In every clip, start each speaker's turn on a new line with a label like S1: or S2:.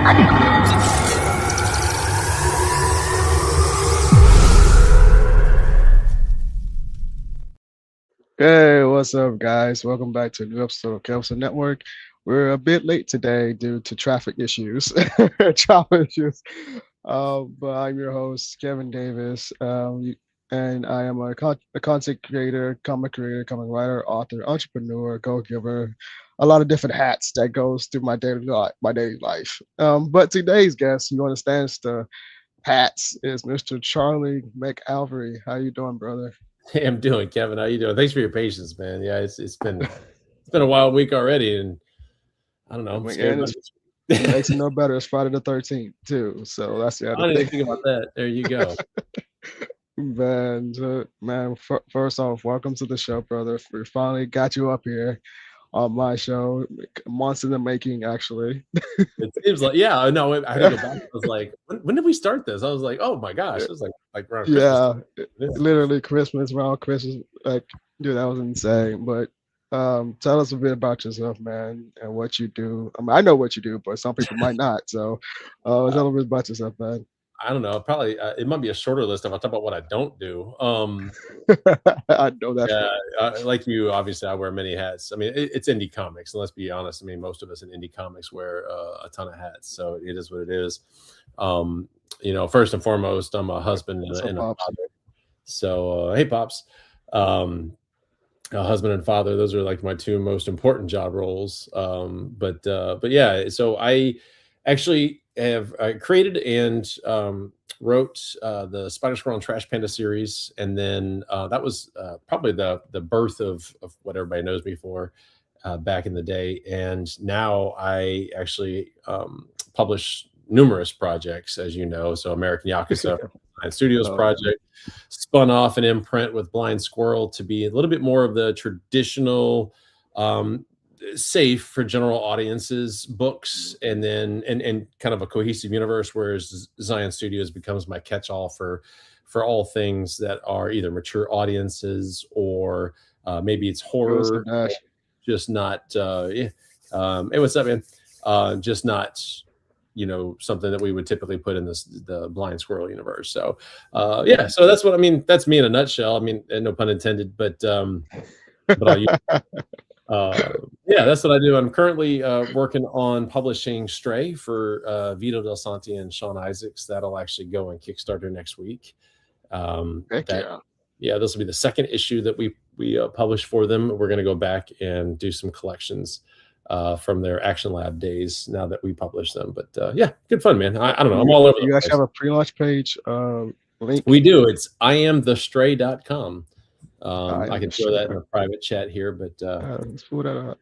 S1: Hey, what's up, guys? Welcome back to a new episode of Kevirsyle Network. We're a bit late today due to traffic issues, travel issues. But I'm your host, Kevin Davis, and I am a content creator, comic writer, author, entrepreneur, go-giver, a lot of different hats that goes through my daily life. But today's guest, who understands the hats, is Mr. Charlie McElvy. How you doing, brother?
S2: Hey, I'm doing, Kevin. How you doing? Thanks for your patience, man. Yeah, it's been a wild week already, and I don't know. I'm scared.
S1: It makes it no better. It's Friday the 13th too, so that's the
S2: I
S1: other
S2: didn't
S1: thing.
S2: think about that. There you go.
S1: Man, first off, welcome to the show, brother. We finally got you up here on my show. Months in the making, actually.
S2: It seems like, yeah, I know. I had to go back. I was like, when did we start this? I was like, oh my gosh, it was like around Christmas.
S1: Yeah, literally Christmas, around Christmas. Like, dude, that was insane. But tell us a bit about yourself, man, and what you do. I mean, I know what you do, but some people might not. So, tell us a bit about yourself, man.
S2: I don't know. Probably it might be a shorter list if I talk about what I don't do.
S1: I know that.
S2: Yeah, like you, obviously, I wear many hats. I mean, it's indie comics, and let's be honest. I mean, most of us in indie comics wear a ton of hats, so it is what it is. First and foremost, I'm a husband and a father. So, hey, pops. A husband and father, those are like my two most important job roles. But yeah, so I actually have created and wrote the Spider Squirrel and Trash Panda series, and then that was probably the birth of what everybody knows me for back in the day. And now I actually publish numerous projects, as you know. So American Yakuza Studios project spun off an imprint with Blind Squirrel to be a little bit more of the traditional safe for general audiences books, and then and kind of a cohesive universe, whereas Zion Studios becomes my catch-all for all things that are either mature audiences or maybe it's horror, just not hey, what's up, man? Just not something that we would typically put in the Blind Squirrel universe. So yeah, so that's what I mean. That's me in a nutshell. I mean, no pun intended, but I'll use yeah, that's what I do. I'm currently working on publishing Stray for Vito Del Santi and Sean Isaacs. That'll actually go on Kickstarter next week. Yeah, this will be the second issue that we publish for them. We're going to go back and do some collections from their Action Lab days now that we publish them. But yeah, good fun, man. I don't know. I'm all over.
S1: You actually have a pre-launch page link?
S2: We do. It's iamthestray.com. I can throw that in a private chat here, but
S1: let's pull that
S2: up.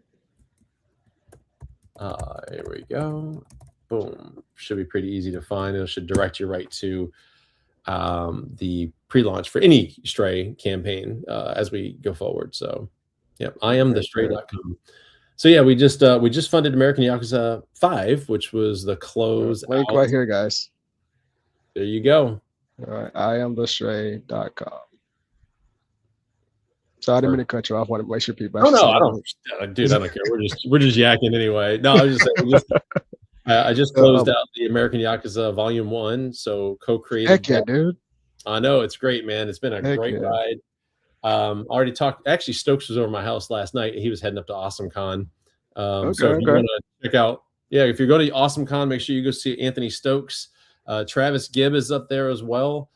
S2: Here we go. Boom. Should be pretty easy to find. It should direct you right to the pre-launch for any Stray campaign as we go forward. So, yeah, iamthestray.com. So yeah, we just funded American Yakuza 5, which was the close.
S1: Link right here, guys.
S2: There you go.
S1: All right, iamthestray.com. So I didn't mean to cut you off. I want to make sure people.
S2: Oh no, I don't, dude. I don't care. We're just yakking anyway. No, I was just saying. I just closed out the American Yakuza Volume 1, so co-created.
S1: Heck yeah, dude!
S2: I know, it's great, man. It's been a great ride. Already talked. Actually, Stokes was over my house last night. He was heading up to AwesomeCon. So if you want to check out, if you're going to AwesomeCon, make sure you go see Anthony Stokes. Travis Gibb is up there as well.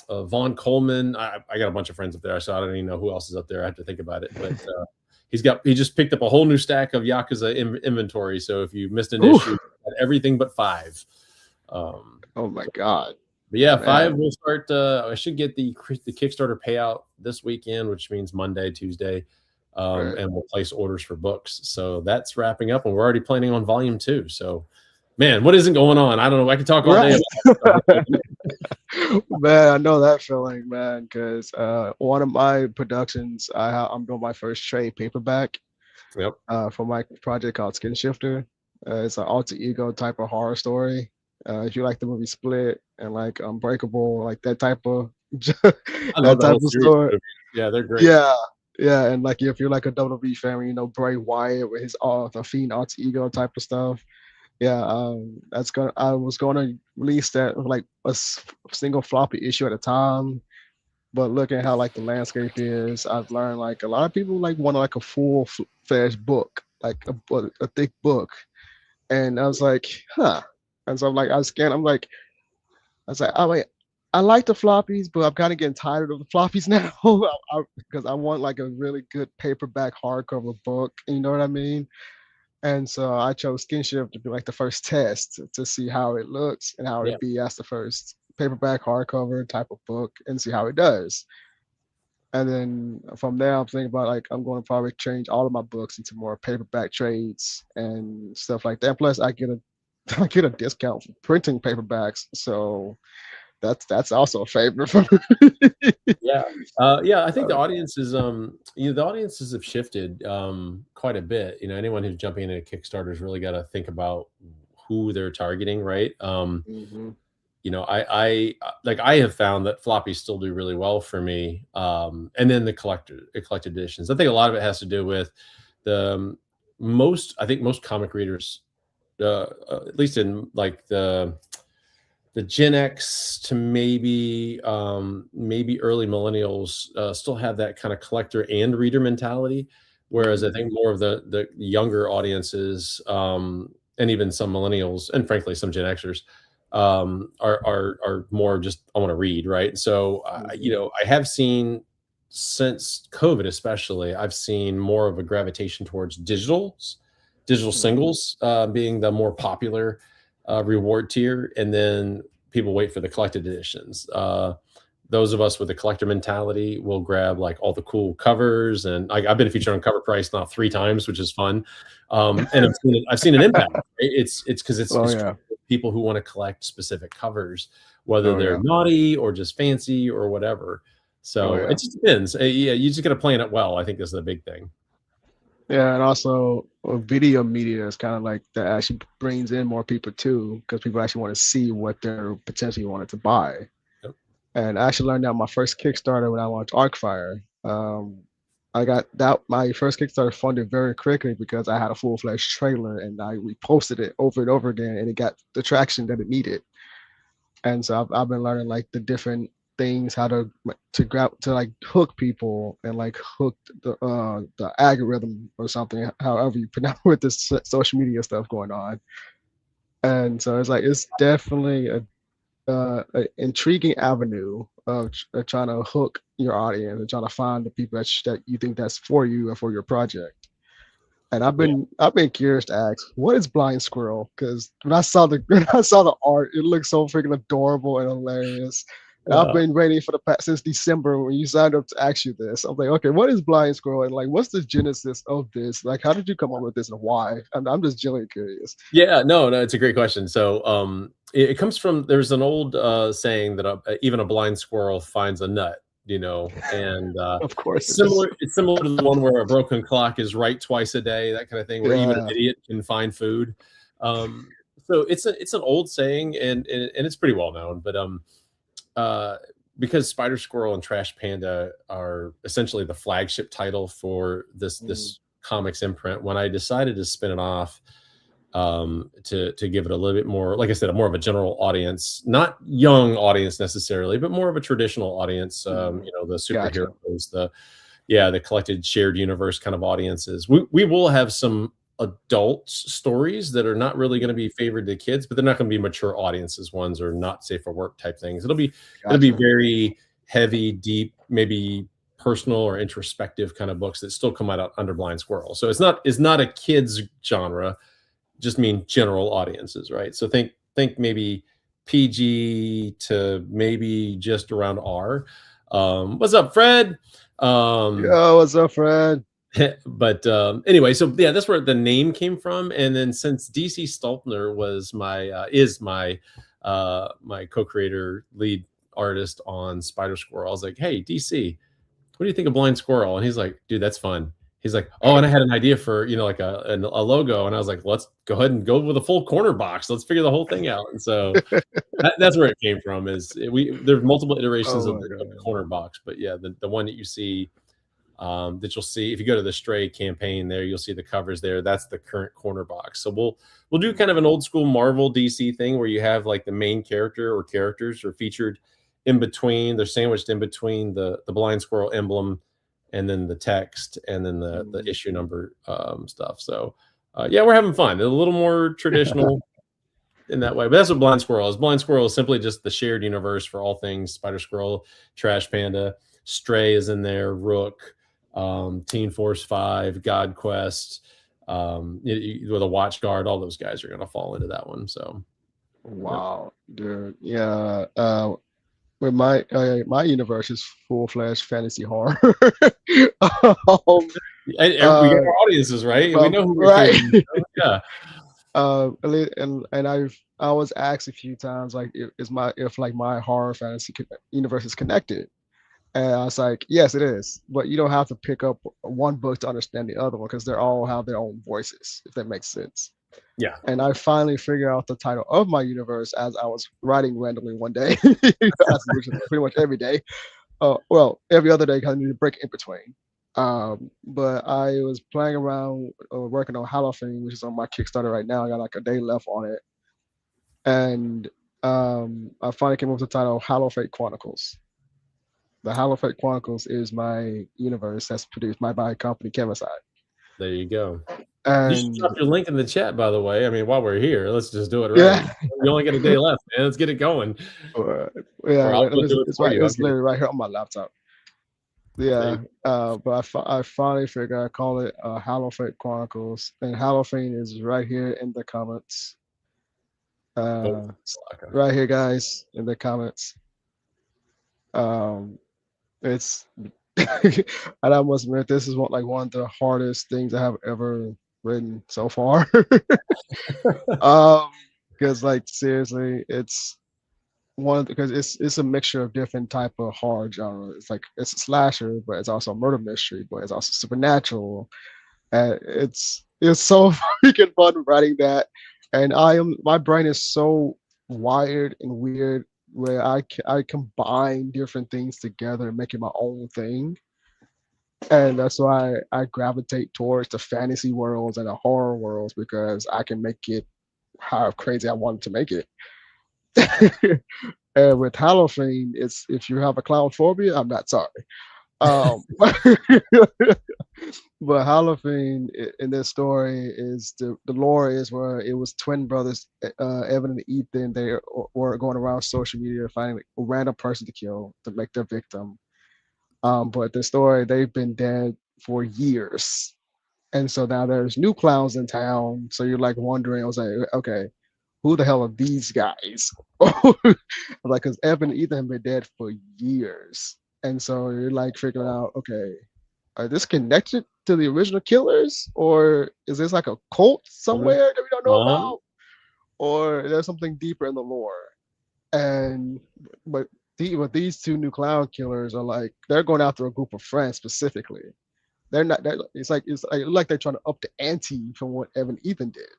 S2: Vaughn Coleman. I got a bunch of friends up there, so I don't even know who else is up there. I have to think about it. But he just picked up a whole new stack of Yakuza inventory. So if you missed an issue, everything but 5.
S1: Oh my god!
S2: But yeah, 5 will start. I should get the Kickstarter payout this weekend, which means Monday, Tuesday, and we'll place orders for books. So that's wrapping up, and we're already planning on Volume 2. So, man, what isn't going on? I don't know. I could talk all day about it.
S1: Man, I know that feeling, man, because one of my productions, I'm doing my first trade paperback for my project called Skin Shifter. It's an alter ego type of horror story. If you like the movie Split and like Unbreakable, like that type of story.
S2: Yeah, they're great.
S1: Yeah, and like if you're like a WWE fan, Bray Wyatt with his the Fiend alter ego type of stuff. Yeah, that's gonna. I was gonna release that like single floppy issue at a time, but looking at how like the landscape is, I've learned like a lot of people like want like a fledged book, like a thick book, and I was like, huh. And so I'm like, I scanned. I was like, oh wait, I like the floppies, but I'm kind of getting tired of the floppies now, because I want like a really good paperback hardcover book. You know what I mean? And so I chose Skinship to be like the first test to see how it looks and how
S2: Yeah.
S1: it'd be as the first paperback hardcover type of book and see how it does. And then from there, I'm thinking about like I'm going to probably change all of my books into more paperback trades and stuff like that. Plus, I get a I get a discount for printing paperbacks, so that's also a favorite for me.
S2: Yeah. Yeah, I think the
S1: Uh,
S2: audience is the audiences have shifted quite a bit. Anyone who's jumping into Kickstarter's really got to think about who they're targeting, right?
S1: mhm,
S2: Like I have found that floppies still do really well for me. And then the collected editions. I think a lot of it has to do with the I think most comic readers, at least in like the Gen X to maybe early millennials still have that kind of collector and reader mentality, whereas I think
S1: mhm,
S2: more of the younger audiences, and even some millennials and frankly some Gen Xers, are more just I want to read, right? So
S1: mhm,
S2: I have seen since COVID especially, I've seen more of a gravitation towards digital
S1: mhm,
S2: singles being the more popular reward tier, and then people wait for the collected editions. Those of us with the collector mentality will grab like all the cool covers, and like I've been featured on Cover Price now 3 times, which is fun. And I've seen an impact. Right? It's because
S1: Oh
S2: it's
S1: yeah.
S2: people who want to collect specific covers, whether
S1: Oh
S2: they're
S1: yeah.
S2: naughty or just fancy or whatever.
S1: Oh
S2: So
S1: yeah.
S2: it just depends. Yeah, you just got to plan it well. I think is the big thing.
S1: Yeah, and also video media is kind of like that actually brings in more people too, because people actually want to see what they're potentially wanted to buy.
S2: Yep.
S1: And I actually learned that my first Kickstarter when I launched Arcfire. I got that my first Kickstarter funded very quickly because I had a full-fledged trailer and I reposted it over and over again, and it got the traction that it needed. And so I've been learning like the different things how to grab to like hook people and like hook the algorithm or something however you pronounce with this social media stuff going on. And so it's like it's definitely a intriguing avenue of trying to hook your audience and trying to find the people that you think that's for you and for your project. And
S2: Yeah.
S1: I've been curious to ask, what is Blind Squirrel? Because when I saw the when I saw the art, it looked so freaking adorable and hilarious. And I've
S2: Uh,
S1: been waiting for the past since December when you signed up to ask you this. I'm like, okay, what is Blind Squirrel? And like, what's the genesis of this? Like, how did you come up with this and why? I'm just genuinely curious.
S2: Yeah, no, no, it's a great question. So, it comes from there's an old saying that even a blind squirrel finds a nut, and
S1: Of course it is.
S2: It's similar to the one where a broken clock is right twice a day, that kind of thing, where even an
S1: Yeah.
S2: idiot can find food. So it's an old saying, and it's pretty well known, but uh, because Spider Squirrel and Trash Panda are essentially the flagship title for
S1: Mm,
S2: this comics imprint, when I decided to spin it off to give it a little bit more, like I said, a more of a general audience, not young audience necessarily, but more of a traditional audience.
S1: mm.
S2: The
S1: Gotcha.
S2: superheroes, the collected shared universe kind of audiences. We will have some adult stories that are not really going to be favored to kids, but they're not going to be mature audiences ones or not safe for work type things. It'll be
S1: Gotcha.
S2: very heavy, deep, maybe personal or introspective kind of books that still come out under Blind Squirrel. So it's not a kids genre, just mean general audiences, right? So think maybe PG to maybe just around R. What's up, Fred? Um,
S1: Yo, what's up, Fred?
S2: but anyway, so yeah, that's where the name came from. And then since DC Stoltner was my co-creator, lead artist on Spider Squirrel, I was like, hey, DC, what do you think of Blind Squirrel? And he's like, dude, that's fun. He's like, oh, and I had an idea for like a logo, and I was like, let's go ahead and go with a full corner box. Let's figure the whole thing out. And so that's where it came from. There's multiple iterations
S1: Oh
S2: of
S1: my
S2: the
S1: god.
S2: corner box, but yeah, the one that you see that you'll see if you go to the Stray campaign. There, you'll see the covers there. That's the current corner box. So we'll do kind of an old school Marvel DC thing where you have like the main character or characters are featured in between. They're sandwiched in between the blind squirrel emblem and then the text and then the issue number stuff. So yeah, we're having fun. A little more traditional in that way. But that's what Blind Squirrel is. Blind Squirrel is simply just the shared universe for all things Spider Squirrel, Trash Panda, Stray is in there, Rook, Teen Force 5, God Quest, with a Watch Guard. All those guys are going to fall into that one. So,
S1: Wow, dude. Yeah. With my universe is full-fledged fantasy horror. um,
S2: we got
S1: uh,
S2: our audiences, right? We know who we're
S1: right.
S2: catering to. Yeah.
S1: And I was asked a few times like if like my horror fantasy universe is connected, and I was like, yes, it is, but you don't have to pick up one book to understand the other one because they all have their own voices, if that makes sense.
S2: Yeah.
S1: And I finally figured out the title of my universe as I was writing randomly one day, which is pretty much every day. Well, every other day because I need to break in between. But I was playing around working on Halloween, which is on my Kickstarter right now. I got like a day left on it, and I finally came up with the title Halloween Chronicles. The Halloween Chronicles is my universe that's produced by company Kevirsyle.
S2: There you go. You should
S1: And
S2: drop your link in the chat, by the way. I mean, while we're here, let's just do it right.
S1: yeah,
S2: You only got a day left, man. Let's get it going.
S1: uh,
S2: Or
S1: yeah,
S2: I'll go do it
S1: it's
S2: for
S1: right.
S2: you. I'll
S1: It's
S2: give it.
S1: literally right here on my laptop.
S2: There you
S1: Yeah,
S2: go.
S1: but I finally figured I call it Halloween Chronicles, and Halloween is right here in the comments.
S2: Oh,
S1: Uh,
S2: okay.
S1: right here, guys, in the comments. Um, it's and I must admit this is one of the hardest things I have ever written so far. um, because like seriously, it's because it's a mixture of different type of horror genre. It's like it's a slasher, but it's also a murder mystery, but it's also supernatural. And it's so freaking fun writing that. And my brain is so wired and weird where I combine different things together and make it my own thing. And that's why I gravitate towards the fantasy worlds and the horror worlds because I can make it how crazy I want to make it. And with Halloween, it's if you have a clown phobia, I'm not sorry. Um, but Halloween in this story is the lore is where it was twin brothers, Evan and Ethan. They were going around social media finding a random person to kill to make their victim. But the story they've been dead for years, and so now there's new clowns in town. So you're like wondering, I was like, okay, who the hell are these guys? Like, because Evan and Ethan have been dead for years, and so you're like figuring out, okay, are this connected to the original killers, or is this like a cult somewhere that we don't know
S2: Uh-huh.
S1: about, or there's something deeper in the lore? And but but these two new clown killers are like they're going after a group of friends specifically. They're not. It's like they're trying to up the ante from what Evan and Ethan did.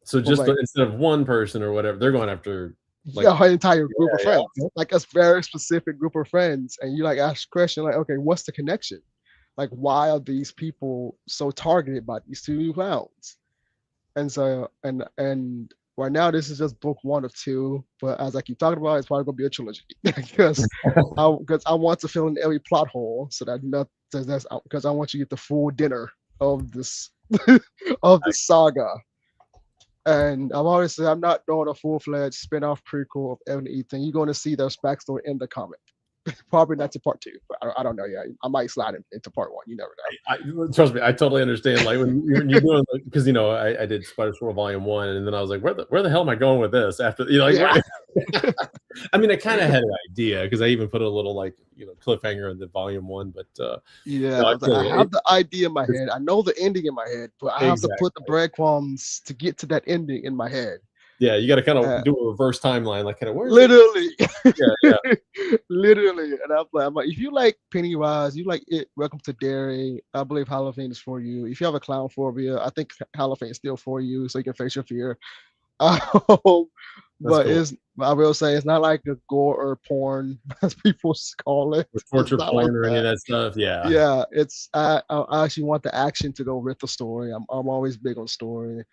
S2: So
S1: But
S2: just
S1: like
S2: instead of one person or whatever, they're going after like
S1: yeah, an entire group of
S2: yeah,
S1: friends, like a very specific group of friends, and you like ask the question like, okay, what's the connection? Like, why are these people so targeted by these two new clowns? And so, and right now, this is just book one of two. But as I keep talking about, it's probably gonna be a trilogy because I want to fill in every plot hole so that not that's because I want you to get the full dinner of this of the saga. And I've always said I'm not doing a full-fledged spin-off prequel of Evan and Ethan. You're going to see their backstory in the comic. Probably not to part two, but I don't know yet. I might slide into part one. You never
S2: trust me, I totally understand. Like when you're doing because I did Spider Swirl Volume 1, and then I was like, where the hell am I going with this? After
S1: know.
S2: like
S1: Yeah,
S2: I mean, I kind of had an idea because I even put a little like cliffhanger in the Volume 1, but
S1: yeah.
S2: no, I feel
S1: I
S2: you.
S1: have the idea in my head. I know the ending in my head, but I have to put the
S2: Exactly.
S1: breadcrumbs to get to that ending in my head.
S2: Yeah, you got to kind of
S1: Uh,
S2: do a reverse timeline, like kind of where's it?
S1: literally,
S2: Yeah, yeah.
S1: literally. And I'm like, if you like Pennywise, you like it. Welcome to Derry. I believe Halloween is for you. If you have a clown phobia, I think Halloween is still for you, so you can face your fear. Um,
S2: That's
S1: but
S2: cool.
S1: it's I will say it's not like a gore or porn as people call it.
S2: With
S1: It's
S2: torture
S1: not like
S2: porn or any of
S1: that.
S2: that stuff. Yeah.
S1: Yeah, it's I actually want the action to go with the story. I'm always big on story.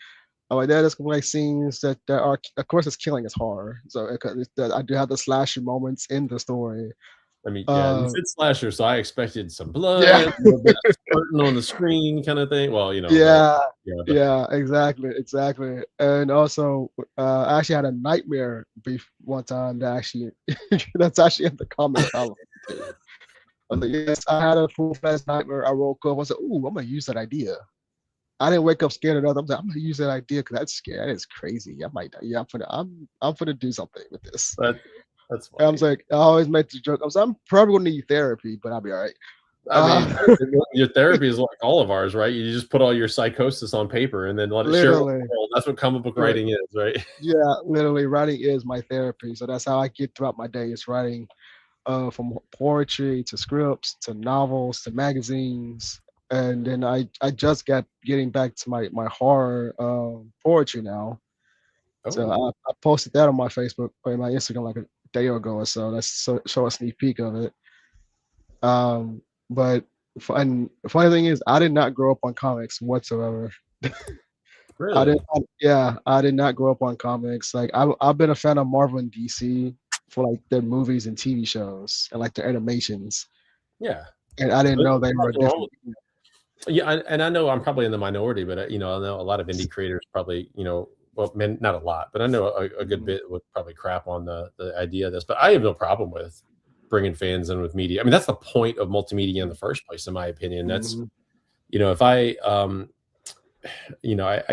S1: I'm like there's like scenes that are, of course it's killing is horror, so I do have the slasher moments in the story.
S2: I mean, yeah, you
S1: Uh,
S2: said slasher, so I expected some
S1: yeah,
S2: blood, a little bit of squirting on the screen kind of thing. Well,
S1: yeah,
S2: yeah, but
S1: yeah, exactly. And also, I actually had a nightmare one time that actually that's actually in the comics column too. I was like, yes, I had a full-fledged nightmare. I woke up. I was like, ooh, I'm gonna use that idea. I didn't wake up scared of nothing. I'm like, I'm gonna use that idea because that's scary. That is crazy. I might, yeah, I'm gonna do something with this.
S2: that that's
S1: And I was
S2: funny.
S1: like, I always make the joke. I was like, I'm probably gonna need therapy, but I'll be all right.
S2: I mean,
S1: Uh,
S2: your therapy is like all of ours, right? You just put all your psychosis on paper and then let it share it with
S1: literally,
S2: the world. That's what comic book
S1: right.
S2: writing is, right?
S1: Yeah, literally, writing is my therapy. So that's how I get throughout my day. Is writing, from poetry to scripts to novels to magazines, and then I just got getting back to my horror poetry now. So
S2: Oh,
S1: I posted that on my Facebook or my Instagram like a day ago or so. That's show a sneak peek of it. But and the funny thing is, I did not grow up on comics whatsoever.
S2: really?
S1: I did not grow up on comics. Like I've been a fan of Marvel and DC for like their movies and TV shows and like their animations,
S2: Yeah.
S1: and I didn't
S2: There's
S1: know they were
S2: nothing wrong
S1: different.
S2: with Yeah, and I know I'm probably in the minority, but I know a lot of indie creators probably, well, not a lot, but I know a good
S1: Mhm,
S2: bit would probably crap on the idea of this. But I have no problem with bringing fans in with media. I mean, that's the point of multimedia in the first place, in my opinion. That's
S1: mhm,
S2: if I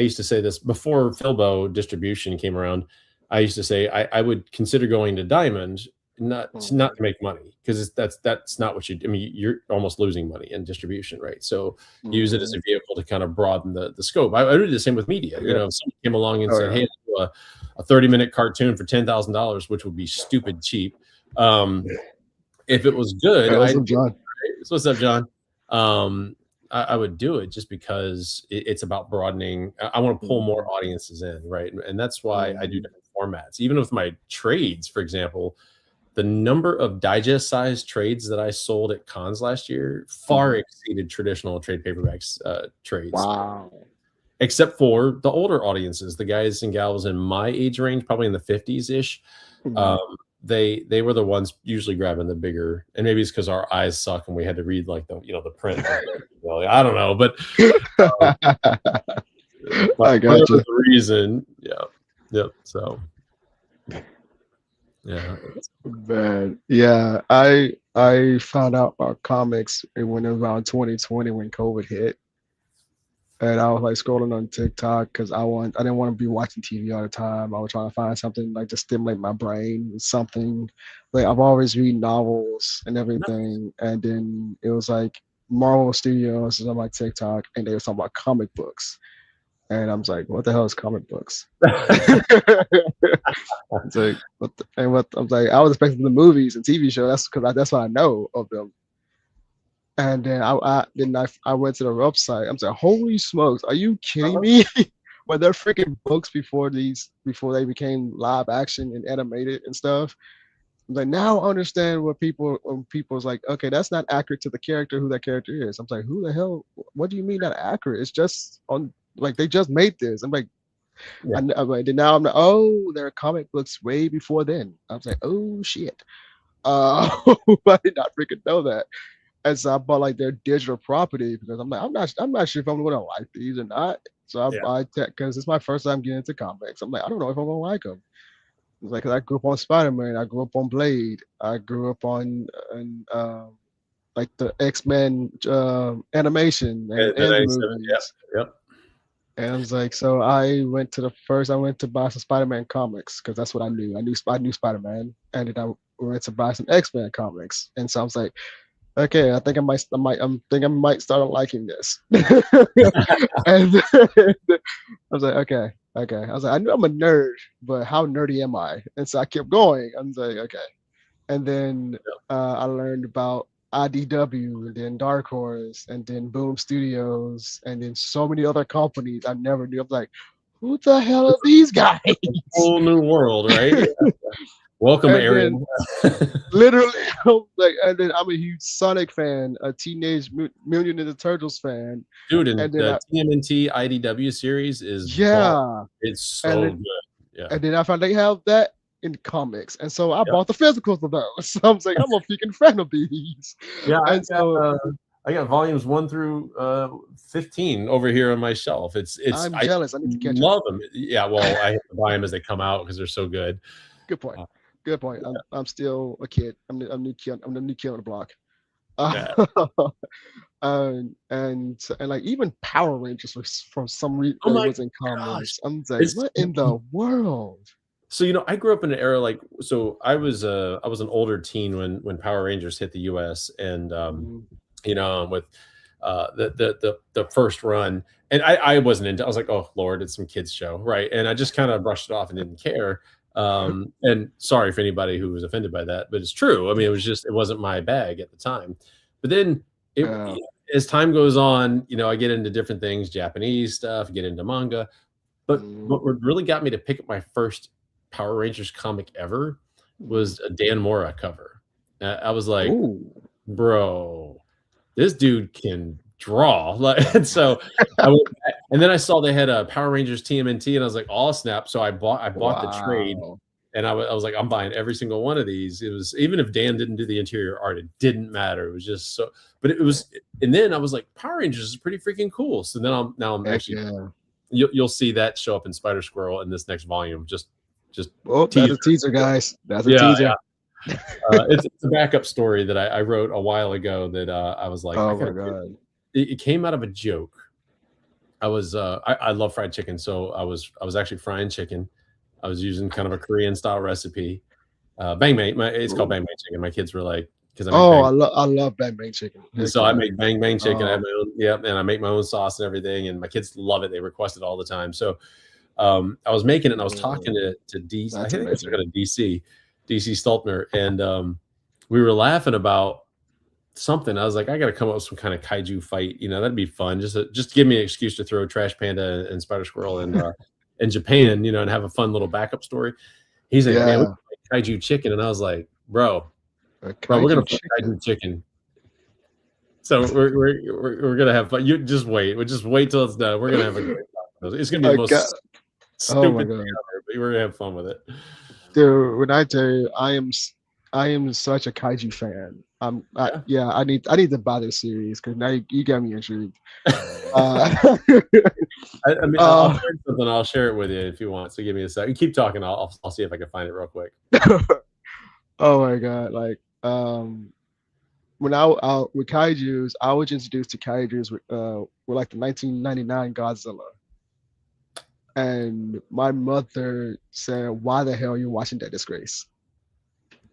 S2: used to say this before Filbo distribution came around. I used to say I would consider going to Diamond not
S1: mhm,
S2: to make money because that's not what you. I mean, you're almost losing money in distribution, right? So use it as
S1: mhm.
S2: a vehicle to kind of broaden the scope. I do the same with media.
S1: Yeah.
S2: If someone came along and
S1: Oh
S2: said,
S1: yeah.
S2: "Hey, I'll do a 30-minute cartoon for $10,000," which would be stupid cheap. Um, if it was good,
S1: Hey, what's
S2: I'd
S1: up, John?
S2: so what's up, John? I would do it just because it's about broadening. I want to pull more
S1: Mhm,
S2: audiences in, right? And that's why I do
S1: mhm,
S2: different formats. Even with my trades, for example, the number of digest sized trades that I sold at cons last year far
S1: mhm.
S2: exceeded traditional trade paperbacks trades,
S1: Wow.
S2: except for the older audiences, the guys and gals in my age range, probably in the 50s ish. Um,
S1: Mhm.
S2: they were the ones usually grabbing the bigger, and maybe it's because our eyes suck and we had to read like the print. I don't know, um, but
S1: I
S2: whatever
S1: got you.
S2: the reason, yeah, yep. So yeah,
S1: Man, yeah, I found out about comics when around 2020 when COVID hit, and I was like scrolling on TikTok because I didn't want to be watching TV all the time. I was trying to find something like to stimulate my brain, something like I've always read novels and everything, and then it was like Marvel Studios is on my TikTok, and they were talking about comic books, and I was like, what the hell is comic books? It's like what I'm like. I was expecting the movies and TV show. That's because that's what I know of them. And then I went to the website. I'm like, holy smokes, are you kidding
S2: uh-huh.
S1: me? Well, they're freaking books before they became live action and animated and stuff. I'm like, now I understand what people's like. Okay, that's not accurate to the character who that character is. I'm like, who the hell? What do you mean not accurate? It's just on like they just made this. I'm like,
S2: Yeah,
S1: I'm like, now I'm like, oh, there are comic books way before then. I was like, oh shit. I did not freaking know that. And so I bought like their digital property because I'm like, I'm not sure if I'm gonna like these or not. So I
S2: yeah.
S1: buy tech because it's my first time getting into comics. I'm like, I don't know if I'm gonna like them. It's like 'cause I grew up on Spider-Man, I grew up on Blade, I grew up on like the X-Men animation
S2: And the
S1: and the
S2: 97, yep,
S1: movies.
S2: yep.
S1: And I was like, so I went to buy some Spider-Man comics because that's what I knew. I knew Spider-Man, and then I went to buy some X-Men comics. And so I was like, okay, I might start liking this. And I was like, okay. I was like, I knew I'm a nerd, but how nerdy am I? And so I kept going. I was like, okay. And then I learned about IDW, and then Dark Horse, and then Boom Studios, and then so many other companies I never knew. I'm like, who the hell are these guys?
S2: Whole new world, right? Welcome,
S1: And then
S2: Ariel.
S1: literally, like, and then I'm a huge Sonic fan, a Teenage Mutant Ninja Turtles fan,
S2: Dude, and
S1: and then
S2: the TMNT IDW series is bomb.
S1: yeah,
S2: It's
S1: and
S2: so
S1: then
S2: good. Yeah.
S1: I found they have that in comics, and so I
S2: Yep.
S1: bought the physicals of those. So I'm like, I'm a freaking fan of these,
S2: Yeah,
S1: and so
S2: I got volumes 1 through 15 over here on my shelf.
S1: I'm
S2: I
S1: jealous. I need to catch up.
S2: love them. Yeah, well, I have to buy them as they come out because they're so good.
S1: Good point.
S2: Uh,
S1: Good point.
S2: yeah,
S1: I'm still a kid. I'm new kid. I'm the new kid on the block.
S2: yeah.
S1: Uh, and like even Power Rangers was from some
S2: Oh my
S1: was in
S2: gosh.
S1: comics. I'm like,
S2: It's
S1: what in the world?
S2: So I grew up in an era like I was an older teen when Power Rangers hit the US, and
S1: Mhm.
S2: with the first run, and I wasn't into. I was like, oh Lord, it's some kids show, right? And I just kind of brushed it off and didn't care. And sorry for anybody who was offended by that, but it's true. I mean, it wasn't my bag at the time. But then it
S1: Yeah.
S2: as time goes on, I get into different things, Japanese stuff, get into manga. But
S1: Mhm.
S2: what really got me to pick up my first Power Rangers comic ever was a Dan Mora cover. I was like,
S1: Ooh.
S2: bro, this dude can draw. Like, and so I went back, and then I saw they had a Power Rangers TMNT, and I was like, oh snap! So I bought the trade,
S1: Wow.
S2: and I was like, I'm buying every single one of these. It was, even if Dan didn't do the interior art, it didn't matter. It was just so. But it was, and then I was like, Power Rangers is pretty freaking cool. So then I'm
S1: Heck
S2: actually,
S1: yeah.
S2: you'll see that show up in Spider Squirrel in this next volume. Just
S1: Oh, that's
S2: teaser.
S1: a teaser, guys. That's a
S2: Yeah,
S1: teaser.
S2: yeah. It's a backup story that I wrote a while ago that I was like, I
S1: Oh my
S2: gotta.
S1: god.
S2: It came out of a joke. I love fried chicken, so I was actually frying chicken. I was using kind of a Korean style recipe. Bang bang, it's called
S1: Ooh.
S2: bang bang chicken. My kids were like, because I make
S1: Oh,
S2: bang.
S1: I love Bang Bang Chicken. Heck
S2: So I
S1: yeah.
S2: make bang bang chicken. I have
S1: Oh,
S2: my own, yeah, and I make my own sauce and everything. And my kids love it. They request it all the time. So I was making it, and I was talking
S1: mm,
S2: to DC. I
S1: that's
S2: think I was
S1: amazing.
S2: talking to DC Stultner, and we were laughing about something. I was like, I got to come up with some kind of kaiju fight. That'd be fun. Just give me an excuse to throw Trash Panda and Spider Squirrel in Japan, and have a fun little backup story. He's like, man, we
S1: Yeah.
S2: can fight kaiju chicken, and I was like, bro,
S1: A
S2: we're gonna
S1: kaiju
S2: fight
S1: chicken.
S2: kaiju chicken. So we're gonna have fun. You just wait. We'll just wait till it's done. We're gonna have a great time. It's gonna be the
S1: I got.
S2: most
S1: Oh my
S2: stupid thing
S1: god.
S2: ever, but we're gonna have fun with it.
S1: Dude, when I tell you, I am such a kaiju fan.
S2: Yeah.
S1: Yeah, I need to buy this series because now you got me intrigued.
S2: I,
S1: Uh,
S2: I mean, I'll
S1: uh,
S2: find something. I'll share it with you if you want. So give me a second. Keep talking. I'll see if I can find it real quick.
S1: oh my god, like when I with kaiju's, I was introduced to kaiju's with like the 1999 Godzilla, and my mother said, "Why the hell are you watching that disgrace?"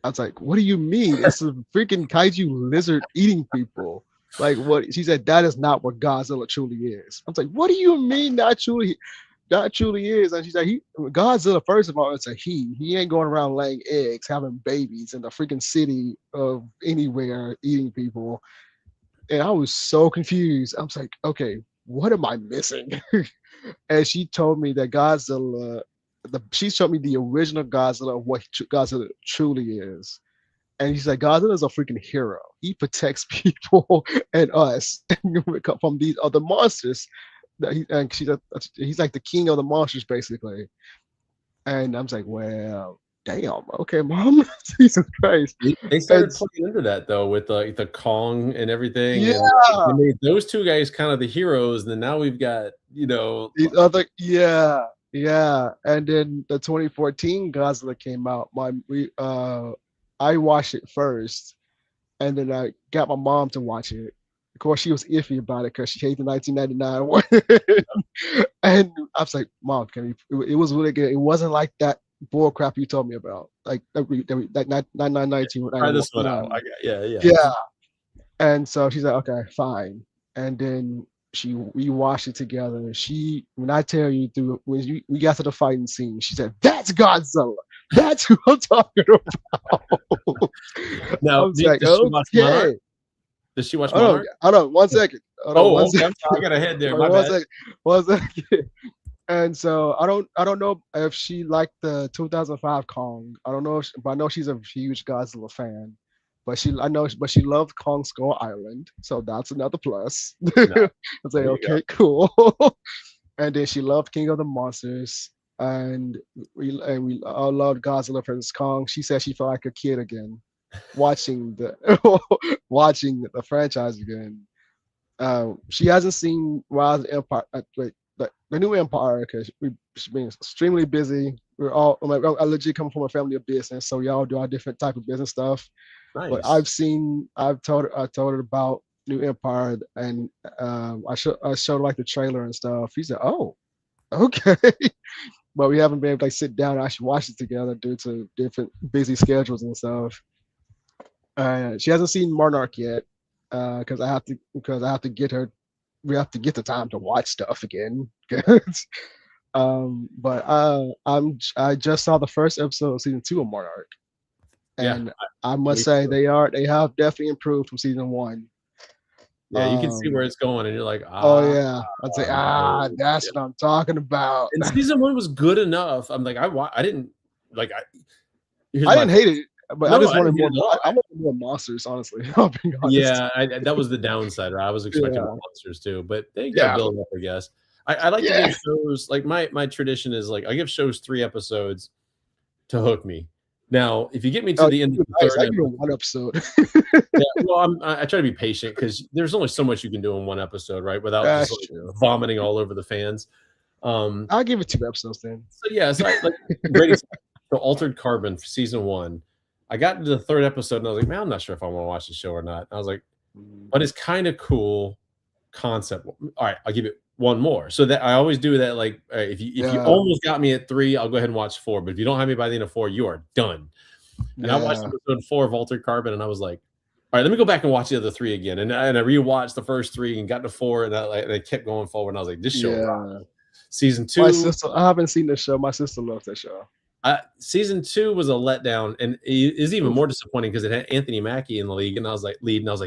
S1: I was like, "What do you mean? It's a freaking kaiju lizard eating people." Like what? She said, "That is not what Godzilla truly is." I was like, "What do you mean not truly is?" And she's like, Godzilla, first of all, it's a he. He ain't going around laying eggs, having babies in the freaking city of anywhere, eating people." And I was so confused. I was like, okay, what am I missing? And she told me that she showed me the original Godzilla of what Godzilla truly is. And he's like, Godzilla is a freaking hero. He protects people and us from these other monsters. And he's like the king of the monsters, basically. And I was like, well, damn, okay, mom, Jesus Christ.
S2: They
S1: And
S2: started playing into that though with the Kong and everything, and they
S1: yeah,
S2: made those two guys kind of the heroes. And then now we've got
S1: these other, yeah, yeah. And then the 2014 Godzilla came out. I watched it first, and then I got my mom to watch it. Of course, she was iffy about it because she hated the 1999 one. And I was like, Mom, it was really good. It wasn't like that bull crap you told me about. Like, like 1919.
S2: try this one out. Yeah, yeah.
S1: Yeah. And so she's like, okay, fine. And then we watched it together. When I tell you we got to the fighting scene, she said, "That's Godzilla. That's who I'm talking about." I
S2: Now,
S1: was like,
S2: does she watch Monarch?
S1: okay.
S2: Does she watch
S1: Hold on,
S2: Monarch?
S1: hold on, 1 second. Hold on,
S2: Oh,
S1: one
S2: okay.
S1: second.
S2: I got ahead there.
S1: Hold on,
S2: My
S1: one
S2: bad.
S1: second. 1 second. And so I don't know if she liked the 2005 Kong. I don't know, but I know she's a huge Godzilla fan. But she loved Kong Skull Island, so that's another plus.
S2: No,
S1: I say,
S2: there you go.
S1: okay, cool. And then she loved King of the Monsters, and we all loved Godzilla vs Kong. She said she felt like a kid again, watching the watching the franchise again. She hasn't seen Rise of the Empire, like the new Empire, because we've been extremely busy. We're all like, I legit come from a family of business, so we all do our different type of business stuff. But
S2: Nice.
S1: I told her about New Empire, and I showed like the trailer and stuff. He said, "Oh, okay," but we haven't been able to like sit down and actually watch it together due to different busy schedules and stuff. She hasn't seen Monarch yet, because I have to get her. We have to get the time to watch stuff again. But I just saw the first episode of season 2 of Monarch,
S2: Yeah.
S1: and I must
S2: Me
S1: say
S2: too.
S1: they have definitely improved from season 1.
S2: Yeah, you can see where
S1: Um,
S2: it's going, and you're like,
S1: oh
S2: ah,
S1: yeah, I'd say
S2: no.
S1: that's what I'm talking about.
S2: And season one was good enough. I'm like, I didn't like. Here's
S1: I
S2: my
S1: didn't hate it, but I
S2: no,
S1: just
S2: I
S1: wanted
S2: didn't hate
S1: more.
S2: it at all.
S1: I wanted more monsters, honestly. I'll be honest.
S2: Yeah, that was the downside. Right? I was expecting more
S1: Yeah,
S2: monsters too, but they got to
S1: yeah,
S2: build up, I guess. I like to
S1: yeah.
S2: give shows like my tradition is like I give shows 3 episodes to hook me. Now, if you get me to
S1: Oh,
S2: the end of
S1: you're
S2: the
S1: nice.
S2: third
S1: I give you
S2: episode,
S1: one episode.
S2: yeah, well, I try to be patient because there's only so much you can do in one episode, right? Without just
S1: That's
S2: like
S1: true.
S2: vomiting all over the fans. Um,
S1: I'll give it 2 episodes then.
S2: so yeah, so I like great example. So Altered Carbon for season one. I got into the third episode and I was like, man, I'm not sure if I want to watch the show or not. And I was like,
S1: Mm,
S2: but it's kind of cool concept. All right, I'll give it one more. So that I always do that. Like, if you
S1: yeah,
S2: almost got me at 3, I'll go ahead and watch 4. But if you don't have me by the end of 4, you are done. And I watched
S1: yeah,
S2: episode 4 of Altered Carbon, and I was like, all right, let me go back and watch the other 3 again. And I rewatched the first 3 and got to 4, and I kept going forward. And I was like, this show rocks.
S1: yeah.
S2: Season
S1: My
S2: 2,
S1: sister, I haven't seen the show. My sister loves that show.
S2: season 2 was a letdown, and it is even
S1: Oof.
S2: more disappointing because it had Anthony Mackie in the league, and I was like,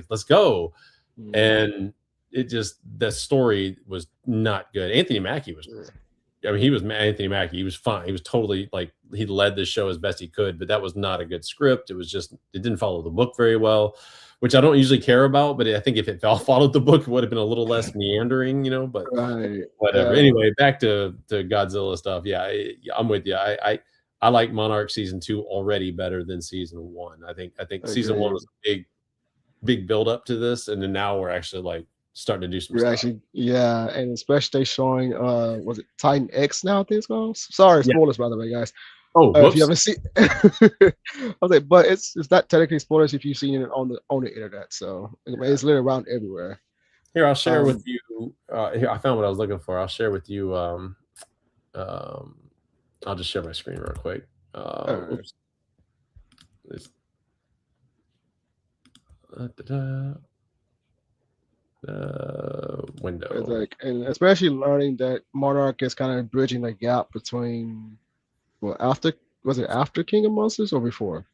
S2: let's go.
S1: Mm,
S2: And it just the story was not good. Anthony Mackie was,
S1: yeah.
S2: I mean, he was Anthony Mackie. He was fine. He was totally like he led the show as best he could, but that was not a good script. It was just it didn't follow the book very well, which I don't usually care about. But I think if it followed the book, it would have been a little less meandering, But
S1: Right.
S2: whatever.
S1: Yeah.
S2: Anyway, back to Godzilla stuff. Yeah, I'm with you. I like Monarch season 2 already better than season 1. I think season 1
S1: Agreed.
S2: was a big build up to this, and then now we're actually like starting to do some
S1: We're
S2: stuff.
S1: actually, yeah, and especially they showing was it Titan X now, I think it's called. Sorry,
S2: Yeah.
S1: spoilers by the way, guys.
S2: Oh,
S1: If you
S2: whoops.
S1: haven't seen I was like, but it's not technically spoilers if you've seen it on the internet. So I mean, it's literally around everywhere.
S2: Here, I'll share with
S1: Um
S2: you. Here, I found what I was looking for. I'll share with you. Um, I'll just share my screen real quick.
S1: uh,
S2: Oops. It's, da-da-da,
S1: it's
S2: window.
S1: like, and especially learning that Monarch is kind of bridging the gap between, well, after, was it after King of Monsters or before?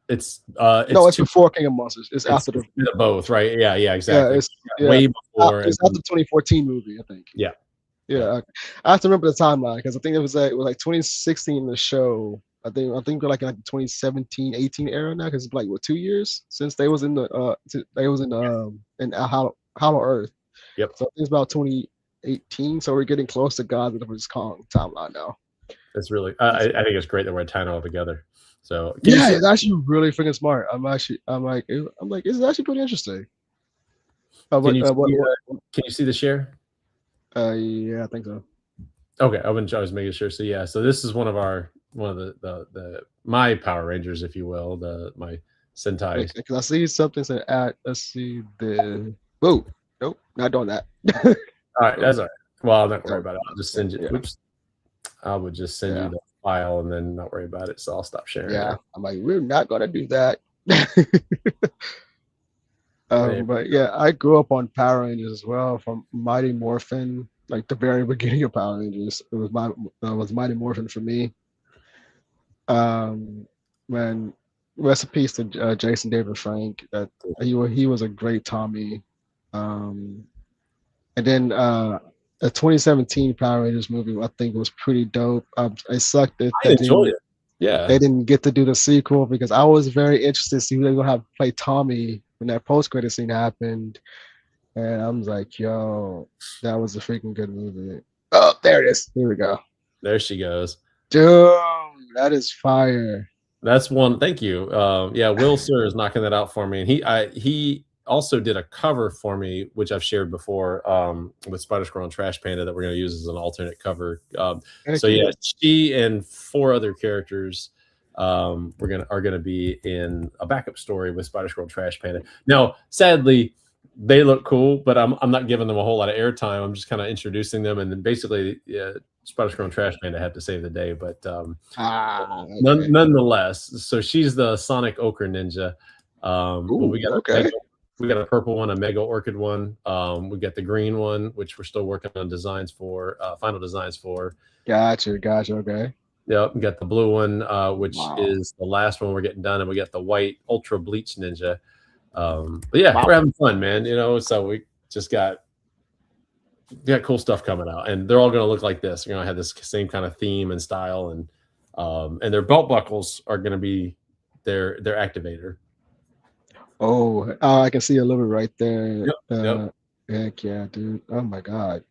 S2: It's
S1: No, it's
S2: two.
S1: before King of Monsters. It's
S2: It's
S1: after the,
S2: both, right? Yeah,
S1: yeah,
S2: exactly.
S1: it's,
S2: Yeah,
S1: yeah,
S2: way before, and
S1: it's after the 2014 movie, I think.
S2: yeah,
S1: Yeah,
S2: yeah,
S1: I have to remember the timeline because I think it was like 2016 the show. I think we're like in like the 2017, 18 era now because it's like what 2 years since they was in the they was in Hollow Earth.
S2: yep.
S1: So I think it's about 2018. So we're getting close to Godzilla vs Kong timeline now.
S2: It's really.
S1: It's,
S2: I think it's great that we're tying it all together. So, can you
S1: yeah,
S2: see?
S1: it's actually really freaking smart. I'm like it's actually pretty interesting.
S2: Can you see?
S1: What
S2: Can you see the share?
S1: yeah, I think so.
S2: Okay, I was making sure. So yeah, so this is one of the my Power Rangers, if you will, my Sentai.
S1: Because I see something said at let's see the whoa nope not doing that.
S2: All right,
S1: Oh,
S2: that's all right. Well, I'm not worried
S1: oh,
S2: about it. I'll just send you.
S1: yeah,
S2: Oops, I would just send you
S1: yeah,
S2: the file and then not worry about it. So I'll stop sharing
S1: yeah.
S2: now.
S1: I'm like, we're not gonna do that.
S2: There-
S1: But yeah, I grew up on Power Rangers as well from Mighty Morphin, like the very beginning of Power Rangers. It was Mighty Morphin for me. Um, when rest in peace to Jason David Frank. That he was a great Tommy. Um, and then the 2017 Power Rangers movie, I think was pretty dope. It sucked that
S2: I enjoyed it. Yeah,
S1: they didn't get to do the sequel because I was very interested to see who they were gonna have play Tommy when that post credit scene happened, and I was like, yo, that was a freaking good movie. Oh, there it is. Here we go.
S2: there she goes.
S1: Dude, that is fire.
S2: That's one. Thank you. Yeah, Will Sir is knocking that out for me, and he also did a cover for me, which I've shared before, with Spider Squirrel and Trash Panda that we're going to use as an alternate cover. So
S1: Heck
S2: yeah,
S1: yeah.
S2: she and four other characters are gonna be in a backup story with Spider Squirrel and Trash Panda. Now, sadly, they look cool, but I'm not giving them a whole lot of airtime. I'm just kind of introducing them, and then basically, yeah, Spider Squirrel and Trash Panda had to save the day, but
S1: Okay.
S2: nonetheless, so she's the Sonic Ochre Ninja. But
S1: Ooh, okay.
S2: we got a purple one, a Mega Orchid one. We got the green one, which we're still working on designs for, final designs for.
S1: Gotcha. Okay.
S2: Yep, we got the blue one, which
S1: Wow.
S2: is the last one we're getting done, and we got the white Ultra Bleach Ninja. But yeah,
S1: Wow.
S2: we're having fun, man. So we just got cool stuff coming out, and they're all going to look like this. They're going to have this same kind of theme and style, and their belt buckles are going to be their activator.
S1: Oh, I can see a little bit right there.
S2: Yep, yep.
S1: Heck yeah, dude. Oh my God.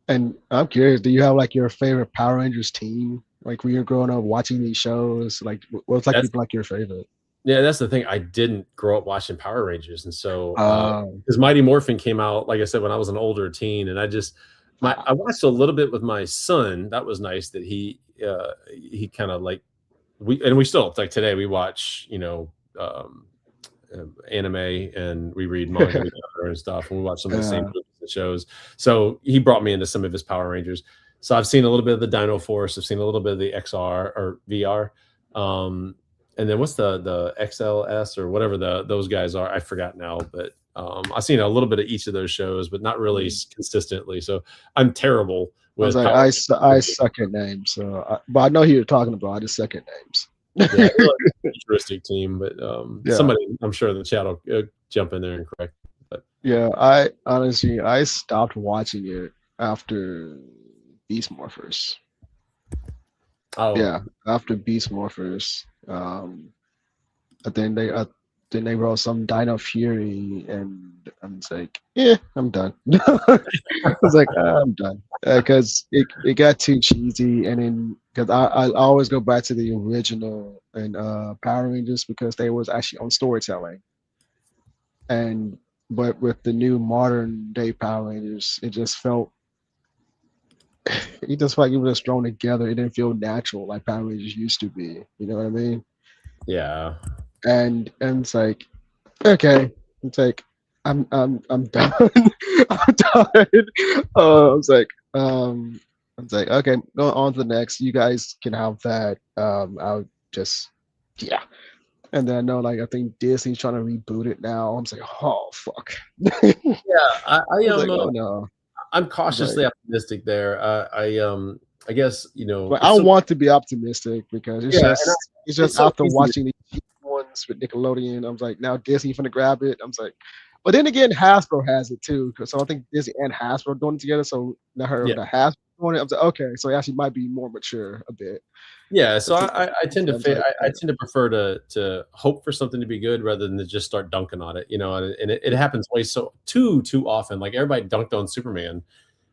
S1: And I'm curious, do you have like your favorite Power Rangers team? Like when you're growing up watching these shows, like what's like
S2: That's
S1: like your favorite?
S2: Yeah, that's the thing. I didn't grow up watching Power Rangers, and so
S1: Um,
S2: because Mighty Morphin came out, like I said, when I was an older teen, and I
S1: ah,
S2: watched a little bit with my son. That was nice that he kind of like we still like today we watch anime and we read manga together and stuff, and we watch some of the same
S1: uh,
S2: movies and shows. So he brought me into some of his Power Rangers. So I've seen a little bit of the Dino Force. I've seen a little bit of the XR or VR. And then what's the XLS or whatever those guys are? I forgot now, but I've seen a little bit of each of those shows, but not really
S1: mm.
S2: consistently. So I'm terrible
S1: I was
S2: with
S1: like,
S2: Power
S1: I
S2: Rangers.
S1: suck at names, so but I know who you're talking about. I just suck at names.
S2: Yeah, they're like a futuristic team, but
S1: Yeah,
S2: somebody I'm sure in the chat will jump in there and correct. But
S1: yeah. I honestly I stopped watching it after Beast Morphers.
S2: oh,
S1: Yeah, after Beast Morphers. I think they wrote some Dino Fury, and I'm just like, yeah, I'm done. I was like, I'm done because it got too cheesy, and then because I always go back to the original and Power Rangers because they was actually on storytelling, and but with the new modern day Power Rangers, it just felt like it was just thrown together. It didn't feel natural like Power Rangers used to be. You know what I mean?
S2: yeah.
S1: And it's like, okay, it's like I'm done. I'm done. I was like, I was like, okay, go on to the next. You guys can have that. I'll just yeah. And then I know like I think Disney's trying to reboot it now. I'm just like, oh fuck. I
S2: Yeah, I
S1: was
S2: am.
S1: like, oh no.
S2: I'm
S1: I was like,
S2: cautiously optimistic there. I guess
S1: but I
S2: it's so
S1: want to be optimistic because
S2: yeah,
S1: it's
S2: it's
S1: just
S2: so
S1: after
S2: easy.
S1: watching the cheap ones with Nickelodeon, I was like, now Disney finna grab it. I was like, but then again, Hasbro has it too. So I think Disney and Hasbro are doing it together. So now her
S2: Yeah,
S1: the Hasbro doing it. I was like, okay, so it actually might be more mature a bit.
S2: yeah. So I tend
S1: So
S2: to
S1: I was like,
S2: I tend to prefer to hope for something to be good rather than to just start dunking on it. And it happens way so too often. Like everybody dunked on Superman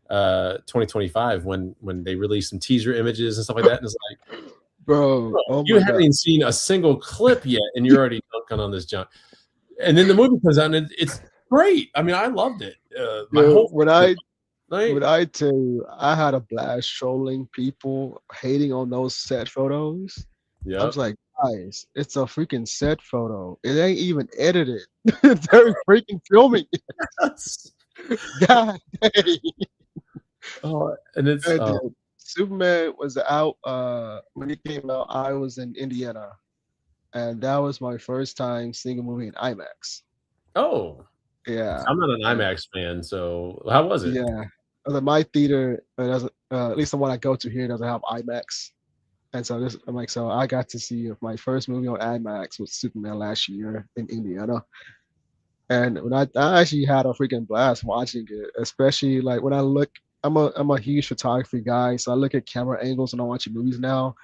S2: 2025 when they released some teaser images and stuff like that. And it's like,
S1: bro,
S2: bro,
S1: oh
S2: you
S1: my
S2: haven't
S1: god.
S2: even seen a single clip yet, and you're already dunking on this junk. And then the movie comes out, and it's great. I mean, I loved it. My
S1: Dude,
S2: whole family, right?
S1: when I tell you, I had a blast trolling people hating on those set photos. I was
S2: Yep.
S1: like, guys, it's a freaking set photo. It ain't even edited. They're freaking filming it. God dang.
S2: Oh, and it's
S1: And dude, Superman was out when it came out, I was in Indiana. And that was my first time seeing a movie in IMAX.
S2: oh,
S1: Yeah.
S2: I'm not an
S1: And
S2: IMAX fan, so how was it?
S1: yeah. My theater doesn't at least the one I go to here doesn't have IMAX. And so this I'm like, so I got to see my first movie on IMAX was Superman last year in Indiana. And when I actually had a freaking blast watching it, especially like when I look. I'm a huge photography guy, so I look at camera angles when I'm watching movies now,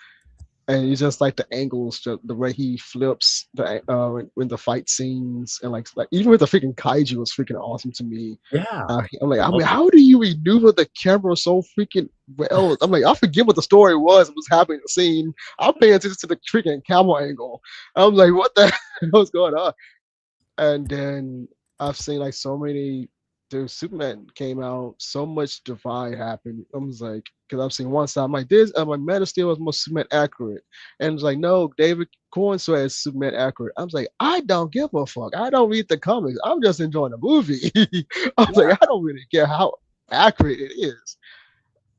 S1: and it's just like the angles, the way he flips when the fight scenes, and like even with the freaking kaiju was freaking awesome to me.
S2: Yeah.
S1: I'm like,
S2: I
S1: I
S2: love
S1: mean, how do you maneuver the camera so freaking well? I'm like, I forget what the story was happening in the scene. I'm paying attention to the freaking camera angle. I'm like, what the hell's going on? And then I've seen like so many. Dude, Superman came out, so much divide happened. I was like, because I've seen one side, I'm like, this, I'm like, Man of Steel is more Superman accurate. And it's like, no, David Corn says Superman accurate. I was like, I don't give a fuck. I don't read the comics. I'm just enjoying the movie. I was like, I don't really care how accurate it is.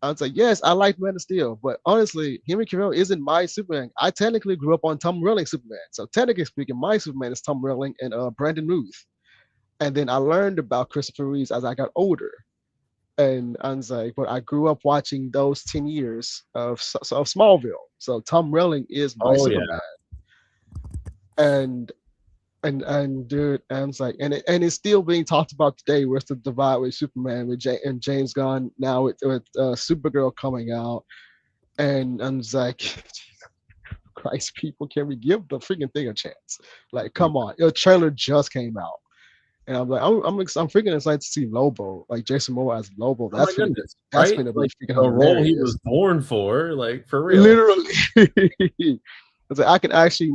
S1: I was like, yes, I like Man of Steel, but honestly, Henry Cavill isn't my Superman. I technically grew up on Tom Welling Superman, so technically speaking, my Superman is Tom Welling and Brandon Ruth. And then I learned about Christopher Reeves as I got older, and I was like, but I grew up watching those 10 years of Smallville, so Tom Welling is my
S2: Oh yeah.
S1: Superman, and and dude, and it's like, and it's still being talked about today. Where's the divide with Superman and James Gunn now with Supergirl coming out, and I'm just like, Christ, people, can we give the freaking thing a chance? Like,
S2: Yeah.
S1: come on, your trailer just came out, and I'm like, I'm freaking excited to see Lobo, like Jason Momoa as Lobo.
S2: Oh my goodness,
S1: That's
S2: right?
S1: gonna be
S2: Like
S1: freaking
S2: the role he
S1: hilarious.
S2: was born for, like for real.
S1: Literally, it's like I can actually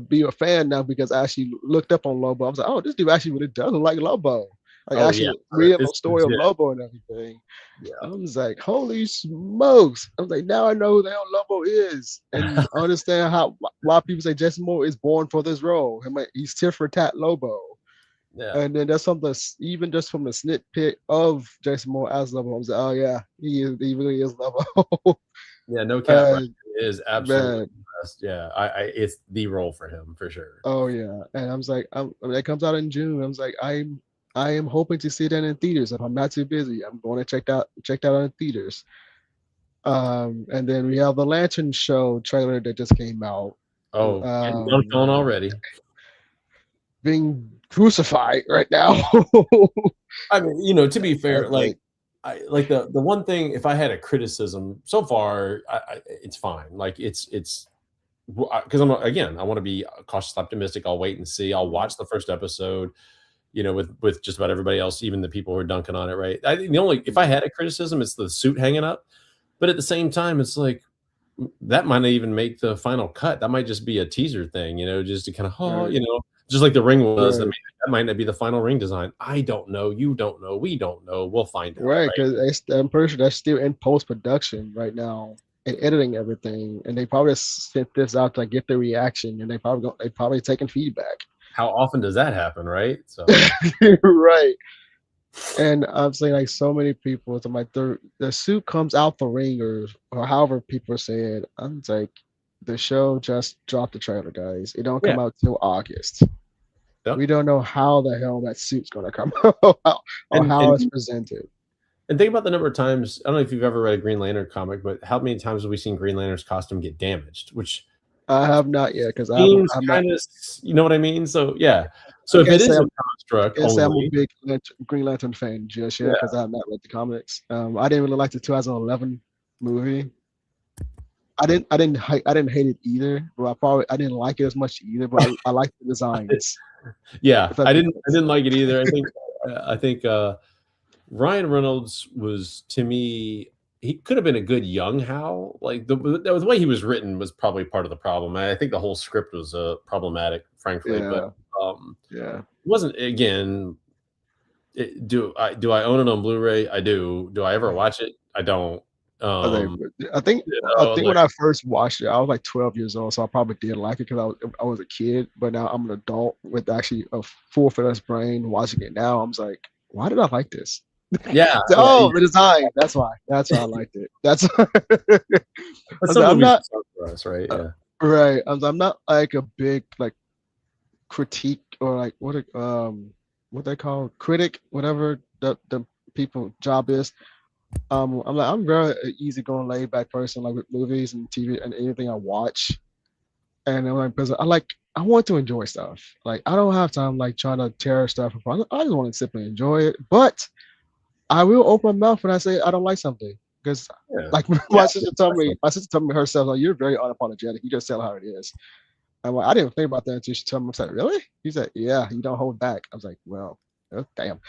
S1: be a fan now because I actually looked up on Lobo. I was like, oh, this dude actually really does look like Lobo. Like
S2: Oh yeah,
S1: actually real
S2: it's
S1: story of
S2: legit.
S1: Lobo and everything. I
S2: Yeah.
S1: was like, holy smokes. I was like, now I know who the hell Lobo is and understand how why people say Jason Moore is born for this role. I'm like, he's tit for tat Lobo.
S2: Yeah.
S1: And then there's something even just from the snippet of Jason Moore as Lobo. I was like, oh yeah, he really is Lobo.
S2: Yeah, no cap, right?
S1: And
S2: It is absolutely
S1: man,
S2: the best. Yeah, it's the role for him for sure.
S1: oh yeah. And I was like, when it comes out in June, I was like, I am hoping to see that in theaters. If I'm not too busy, I'm going to check that out in theaters. And then we have the Lantern Show trailer that just came out.
S2: Oh, getting dunked
S1: Um,
S2: on already.
S1: being crucified right now.
S2: I mean, to be
S1: I
S2: fair,
S1: was
S2: like
S1: like,
S2: I like the one thing. If I had a criticism so far, it's fine. Like it's because I want to be cautiously optimistic. I'll wait and see. I'll watch the first episode. With just about everybody else, even the people who are dunking on it. Right. I think the only if I had a criticism, it's the suit hanging up. But at the same time, it's like that might not even make the final cut. That might just be a teaser thing, just to kind of,
S1: right,
S2: just like the ring was.
S1: right,
S2: That might not be the final ring design. I don't know. You don't know. We don't know. We'll find out,
S1: right.
S2: right?
S1: Because I'm pretty sure that's still in post production right now and editing everything, and they probably sent this out to get the reaction, and they probably taking feedback.
S2: How often does that happen, right? So
S1: Right. And I'm saying like so many people, so like the suit comes out the ring or however people say it. I'm like, the show just dropped the trailer, guys. It don't
S2: yeah,
S1: come out till August.
S2: yep.
S1: We don't know how the hell that suit's gonna come out or
S2: And
S1: how it's
S2: and
S1: presented.
S2: and think about the number of times. I don't know if you've ever read a Green Lantern comic, but how many times have we seen Green Lantern's costume get damaged? Which
S1: I have not yet because
S2: seems
S1: I'm not.
S2: kind of, you know what I mean? So yeah.
S1: I
S2: So if
S1: can't
S2: it
S1: say
S2: is a
S1: I'm.
S2: construct
S1: Can't say I'm a
S2: only,
S1: big Green Lantern fan just yet
S2: yeah.
S1: because I have not read the comics. I didn't really like the 2011 movie. I didn't hate it either, but I didn't like it as much either. But I like the designs.
S2: Yeah,
S1: If that
S2: I
S1: makes
S2: didn't I
S1: sense.
S2: didn't like it either. I think Ryan Reynolds was, to me, he could have been a good young Hal. Like the way he was written was probably part of the problem. I think the whole script was problematic, frankly. But
S1: Yeah,
S2: um,
S1: yeah.
S2: it wasn't, again. Do I own it on Blu-ray? I do. Do I ever watch it? I don't.
S1: I think
S2: Um,
S1: I think
S2: you
S1: I
S2: know,
S1: think
S2: like
S1: when I first watched it, I was like 12 years old, so I probably did like it because I was a kid. But now I'm an adult with actually a full fledged brain watching it now. I'm just like, why did I like this?
S2: yeah,
S1: So,
S2: yeah.
S1: oh, the design. That's why. That's why I liked it. That's. I
S2: But
S1: was
S2: some
S1: like, I'm
S2: movies
S1: not
S2: are for us, right?
S1: uh,
S2: Yeah.
S1: right. I'm not like a big like critique or like what they call critic, whatever the people job is. I'm very easygoing, laid back person, like with movies and TV and anything I watch. And I'm like, because I want to enjoy stuff. Like I don't have time like trying to tear stuff apart. I just want to simply enjoy it. But I will open my mouth when I say I don't like something because,
S2: Yeah,
S1: like
S2: yeah,
S1: my sister told me herself, like, you're very unapologetic. You just tell her how it is. I'm like, I didn't think about that until she told me. I was like, really? He said, yeah, you don't hold back. I was like, well, oh, damn.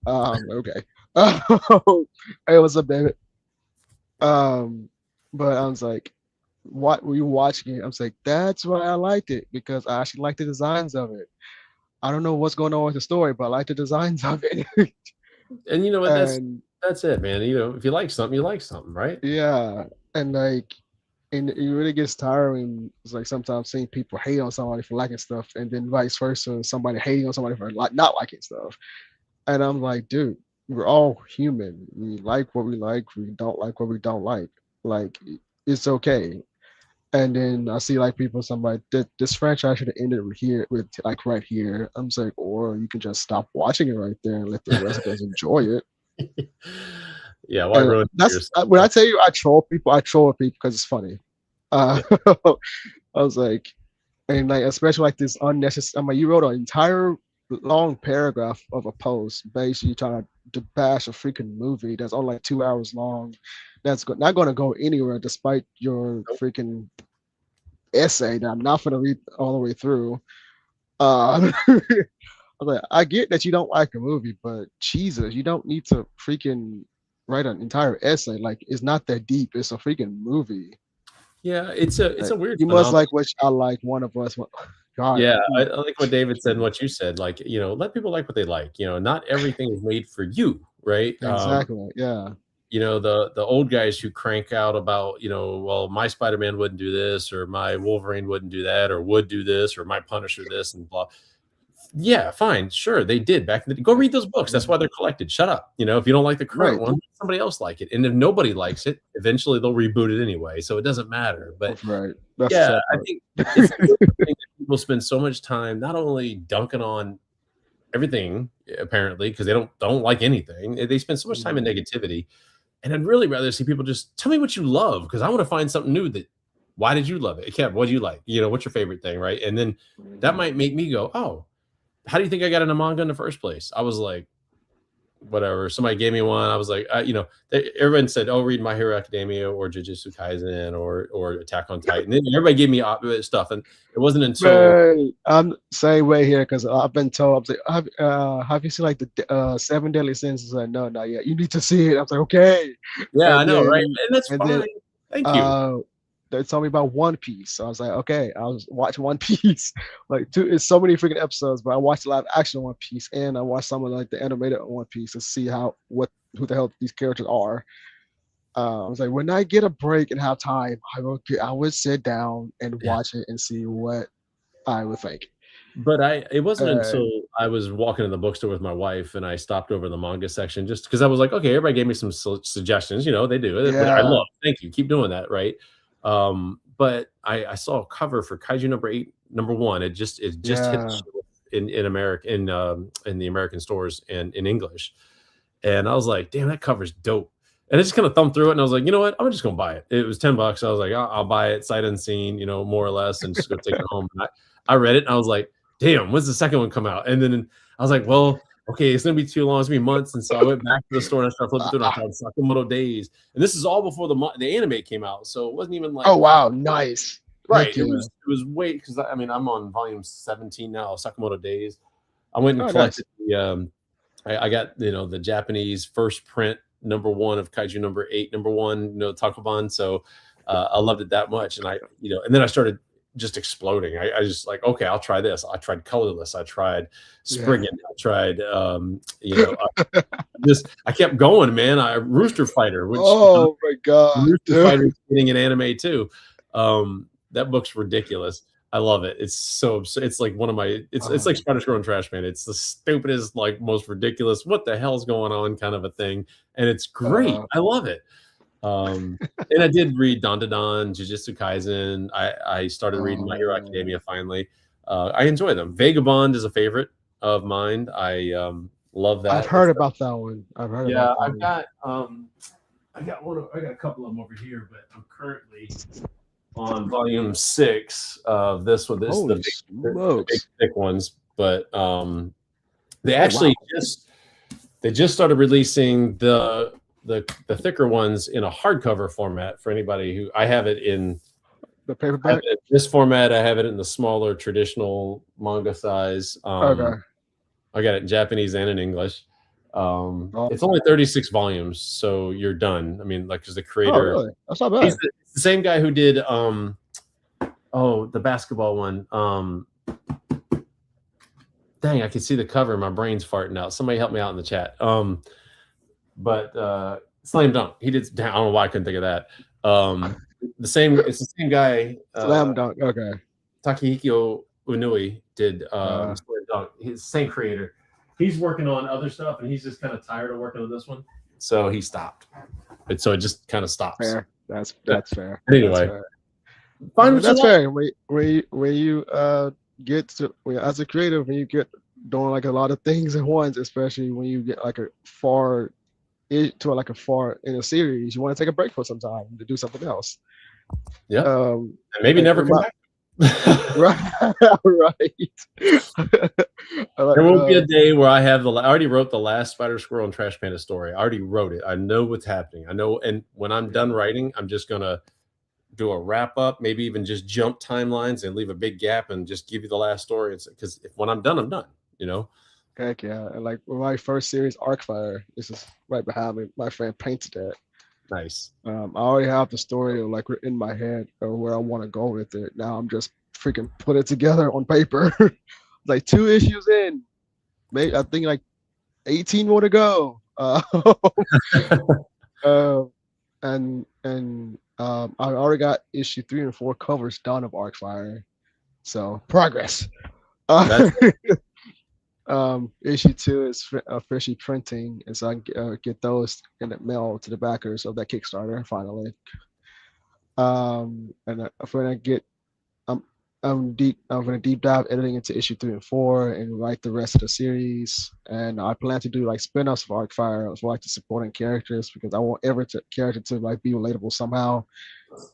S1: Okay. Hey, what's up, David? Um, but I was like, what were you watching it? I was like, that's why I liked it because I actually like the designs of it. I don't know what's going on with the story, but I like the designs of it.
S2: and you know what?
S1: And
S2: That's it, man. You know, if you like something, you like something, right?
S1: yeah, and like, and it really gets tiring. It's like sometimes seeing people hate on somebody for liking stuff, and then vice versa, somebody hating on somebody for like not liking stuff. And I'm like, dude, we're all human. We like what we like. We don't like what we don't like. Like, it's okay. And then I see like people, somebody this franchise should have ended here with like right here. I'm just like, or you can just stop watching it right there and let the rest of us enjoy it.
S2: Yeah, why
S1: And
S2: ruin it for
S1: that's
S2: yourself,
S1: when I
S2: right?
S1: tell you I troll people because it's funny.
S2: Yeah.
S1: Uh, I was like, and like especially like this unnecessary. I mean, you wrote an entire long paragraph of a post basically trying to bash a freaking movie that's only like 2 hours long. That's not going to go anywhere despite your
S2: Nope.
S1: freaking essay that I'm not going to read all the way through. I was like, I get that you don't like a movie, but Jesus, you don't need to freaking write an entire essay. Like, it's not that deep. It's a freaking movie.
S2: Yeah, it's a
S1: Like,
S2: weird
S1: you must
S2: phenomenon.
S1: like what I like. One of us. God,
S2: Yeah, I like what David said and what you said. Like, let people like what they like. Not everything is made for you, right?
S1: exactly. Yeah.
S2: The old guys who crank out about, well, my Spider-Man wouldn't do this, or my Wolverine wouldn't do that, or would do this, or my Punisher this and blah. Yeah, fine, sure, they did back in the go read those books. That's why they're collected. Shut up. If you don't like the current
S1: Right.
S2: one, let somebody else like it. And if nobody likes it, eventually they'll reboot it anyway. So it doesn't matter. But
S1: Right. That's the
S2: yeah,
S1: sad
S2: I
S1: part.
S2: think it's a weird thing that people spend so much time not only dunking on everything, apparently, because they don't like anything. They spend so much time in
S1: Mhm.
S2: negativity. And I'd really rather see people just tell me what you love, because I want to find something new. That Why did you love it? Kev, what do you like? What's your favorite thing, right? And then that might make me go, oh, how do you think I got into manga in the first place? I was like, whatever. Somebody gave me one. I was like, everyone said, "Oh, read My Hero Academia or Jujutsu Kaisen or Attack on Titan." And everybody gave me stuff, and it wasn't until
S1: Man, I'm same way here because I've been told. I'm like, have you seen like the Seven Deadly Sins? Like, no, not yet. You need to see it. I was like, okay.
S2: yeah, I
S1: And
S2: know, right?
S1: then
S2: And that's
S1: and then
S2: fine. Thank you.
S1: uh they told me about One Piece. So I was like, okay, I was watching One Piece. Like two it's so many freaking episodes, but I watched a lot of action One Piece and I watched some of like the animated One Piece to see who the hell these characters are. I was like, when I get a break and have time, I would sit down and
S2: Yeah.
S1: watch it and see what I would think.
S2: But it wasn't until
S1: And
S2: I was walking in the bookstore with my wife and I stopped over the manga section just because I was like, okay, everybody gave me some suggestions. They do it, which I
S1: yeah,
S2: love. Thank you. Keep doing that, right? But I saw a cover for Kaiju number 8, number 1. It just hit the
S1: yeah.
S2: shelf in America in the American stores and in English, and I was like, damn, that cover's dope. And I just kind of thumbed through it, and I was like, you know what? I'm just gonna buy it. It was $10. I was like, I'll buy it sight unseen, more or less, and just go take it home. And I read it, and I was like, damn, when's the second one come out? And then I was like, well, okay, it's gonna be too long. It's gonna be months. And so I went back to the store and I started flipping through, and I
S1: Ah,
S2: found Sakamoto Days. And this is all before the anime came out, so it wasn't even
S1: oh
S2: like
S1: wow, nice.
S2: right.
S1: Heck
S2: It
S1: yeah.
S2: was it was way because I mean I'm on volume 17 now, Sakamoto Days. I went and
S1: Oh nice.
S2: collected I got the Japanese first print number 1 of Kaiju number 8, number 1, Takoban. So I loved it that much, and and then I started just exploding. I just like, okay, I'll try this. I tried colorless. I tried
S1: Yeah.
S2: Spriggan. I tried I kept going, man. Rooster Fighter, which
S1: Oh my god,
S2: Rooster
S1: dude.
S2: Fighter is getting an anime too. That book's ridiculous. I love it. It's so absurd. It's like one of my. It's like
S1: Um,
S2: Spider Girl and Trash Man. It's the stupidest, like most ridiculous. What the hell's going on? Kind of a thing, and it's great.
S1: uh,
S2: I love it. And I did read Don Jujutsu Kaisen. I started reading My Hero
S1: uh,
S2: Academia finally. I enjoy them. Vagabond is a favorite of mine. I love
S1: I've
S2: that.
S1: heard about that one. I've heard about
S2: Yeah,
S1: that one.
S2: I got a couple of them over here, but I'm currently on volume 6 of this one. This is
S1: Holy
S2: the big
S1: smokes.
S2: thick ones, but they
S1: Oh wow.
S2: actually just They just started releasing the thicker ones in a hardcover format for anybody who I have it in.
S1: The
S2: I have
S1: paperback.
S2: it in this format. I have it in the smaller traditional manga size.
S1: Okay.
S2: I got it in Japanese and in English.
S1: Oh,
S2: It's only 36 volumes, so you're done. I mean, like, because the
S1: oh,
S2: creator,
S1: really? That's not
S2: he's
S1: bad.
S2: the same guy who did the basketball one. Dang, I can see the cover. My brain's farting out. Somebody help me out in the chat. But Slam Dunk. He did. I don't know why I couldn't think of that. The same. It's the same guy.
S1: Slam dunk. Okay.
S2: Takehiko Unui did
S1: Uh,
S2: Slam Dunk. He's the same creator. He's working on other stuff, and he's just kind of tired of working on this one, so he stopped. So it just kind of stops.
S1: Fair. That's fair. That's
S2: Anyway,
S1: fair.
S2: find what you
S1: That's
S2: want.
S1: fair. When you get to as a creative, when you get doing like a lot of things at once, especially when you get like a far to like a far in a series, you want to take a break for some time to do something else.
S2: Yeah,
S1: Um,
S2: and maybe never come back.
S1: right, right.
S2: There won't be a day where I have I already wrote the last Spider Squirrel and Trash Panda story. I already wrote it. I know what's happening. I know, and when I'm done writing, I'm just gonna do a wrap up, maybe even just jump timelines and leave a big gap and just give you the last story. It's because when I'm done, I'm done. You know.
S1: Heck yeah! And like my first series, Arcfire, this is right behind me. My friend painted that.
S2: Nice.
S1: I already have the story like in my head of where I want to go with it. Now I'm just freaking put it together on paper. Like 2 issues in, maybe I think like 18 more to go. Uh, and I already got issue 3 and 4 covers done of Arcfire, so progress. Uh, issue 2 is officially printing, and so I can get those in the mail to the backers of that Kickstarter finally. And when I get, I'm I'm gonna deep dive editing into issue 3 and 4 and write the rest of the series. And I plan to do like spin-offs of Arcfire for like the supporting characters because I want every character to like be relatable somehow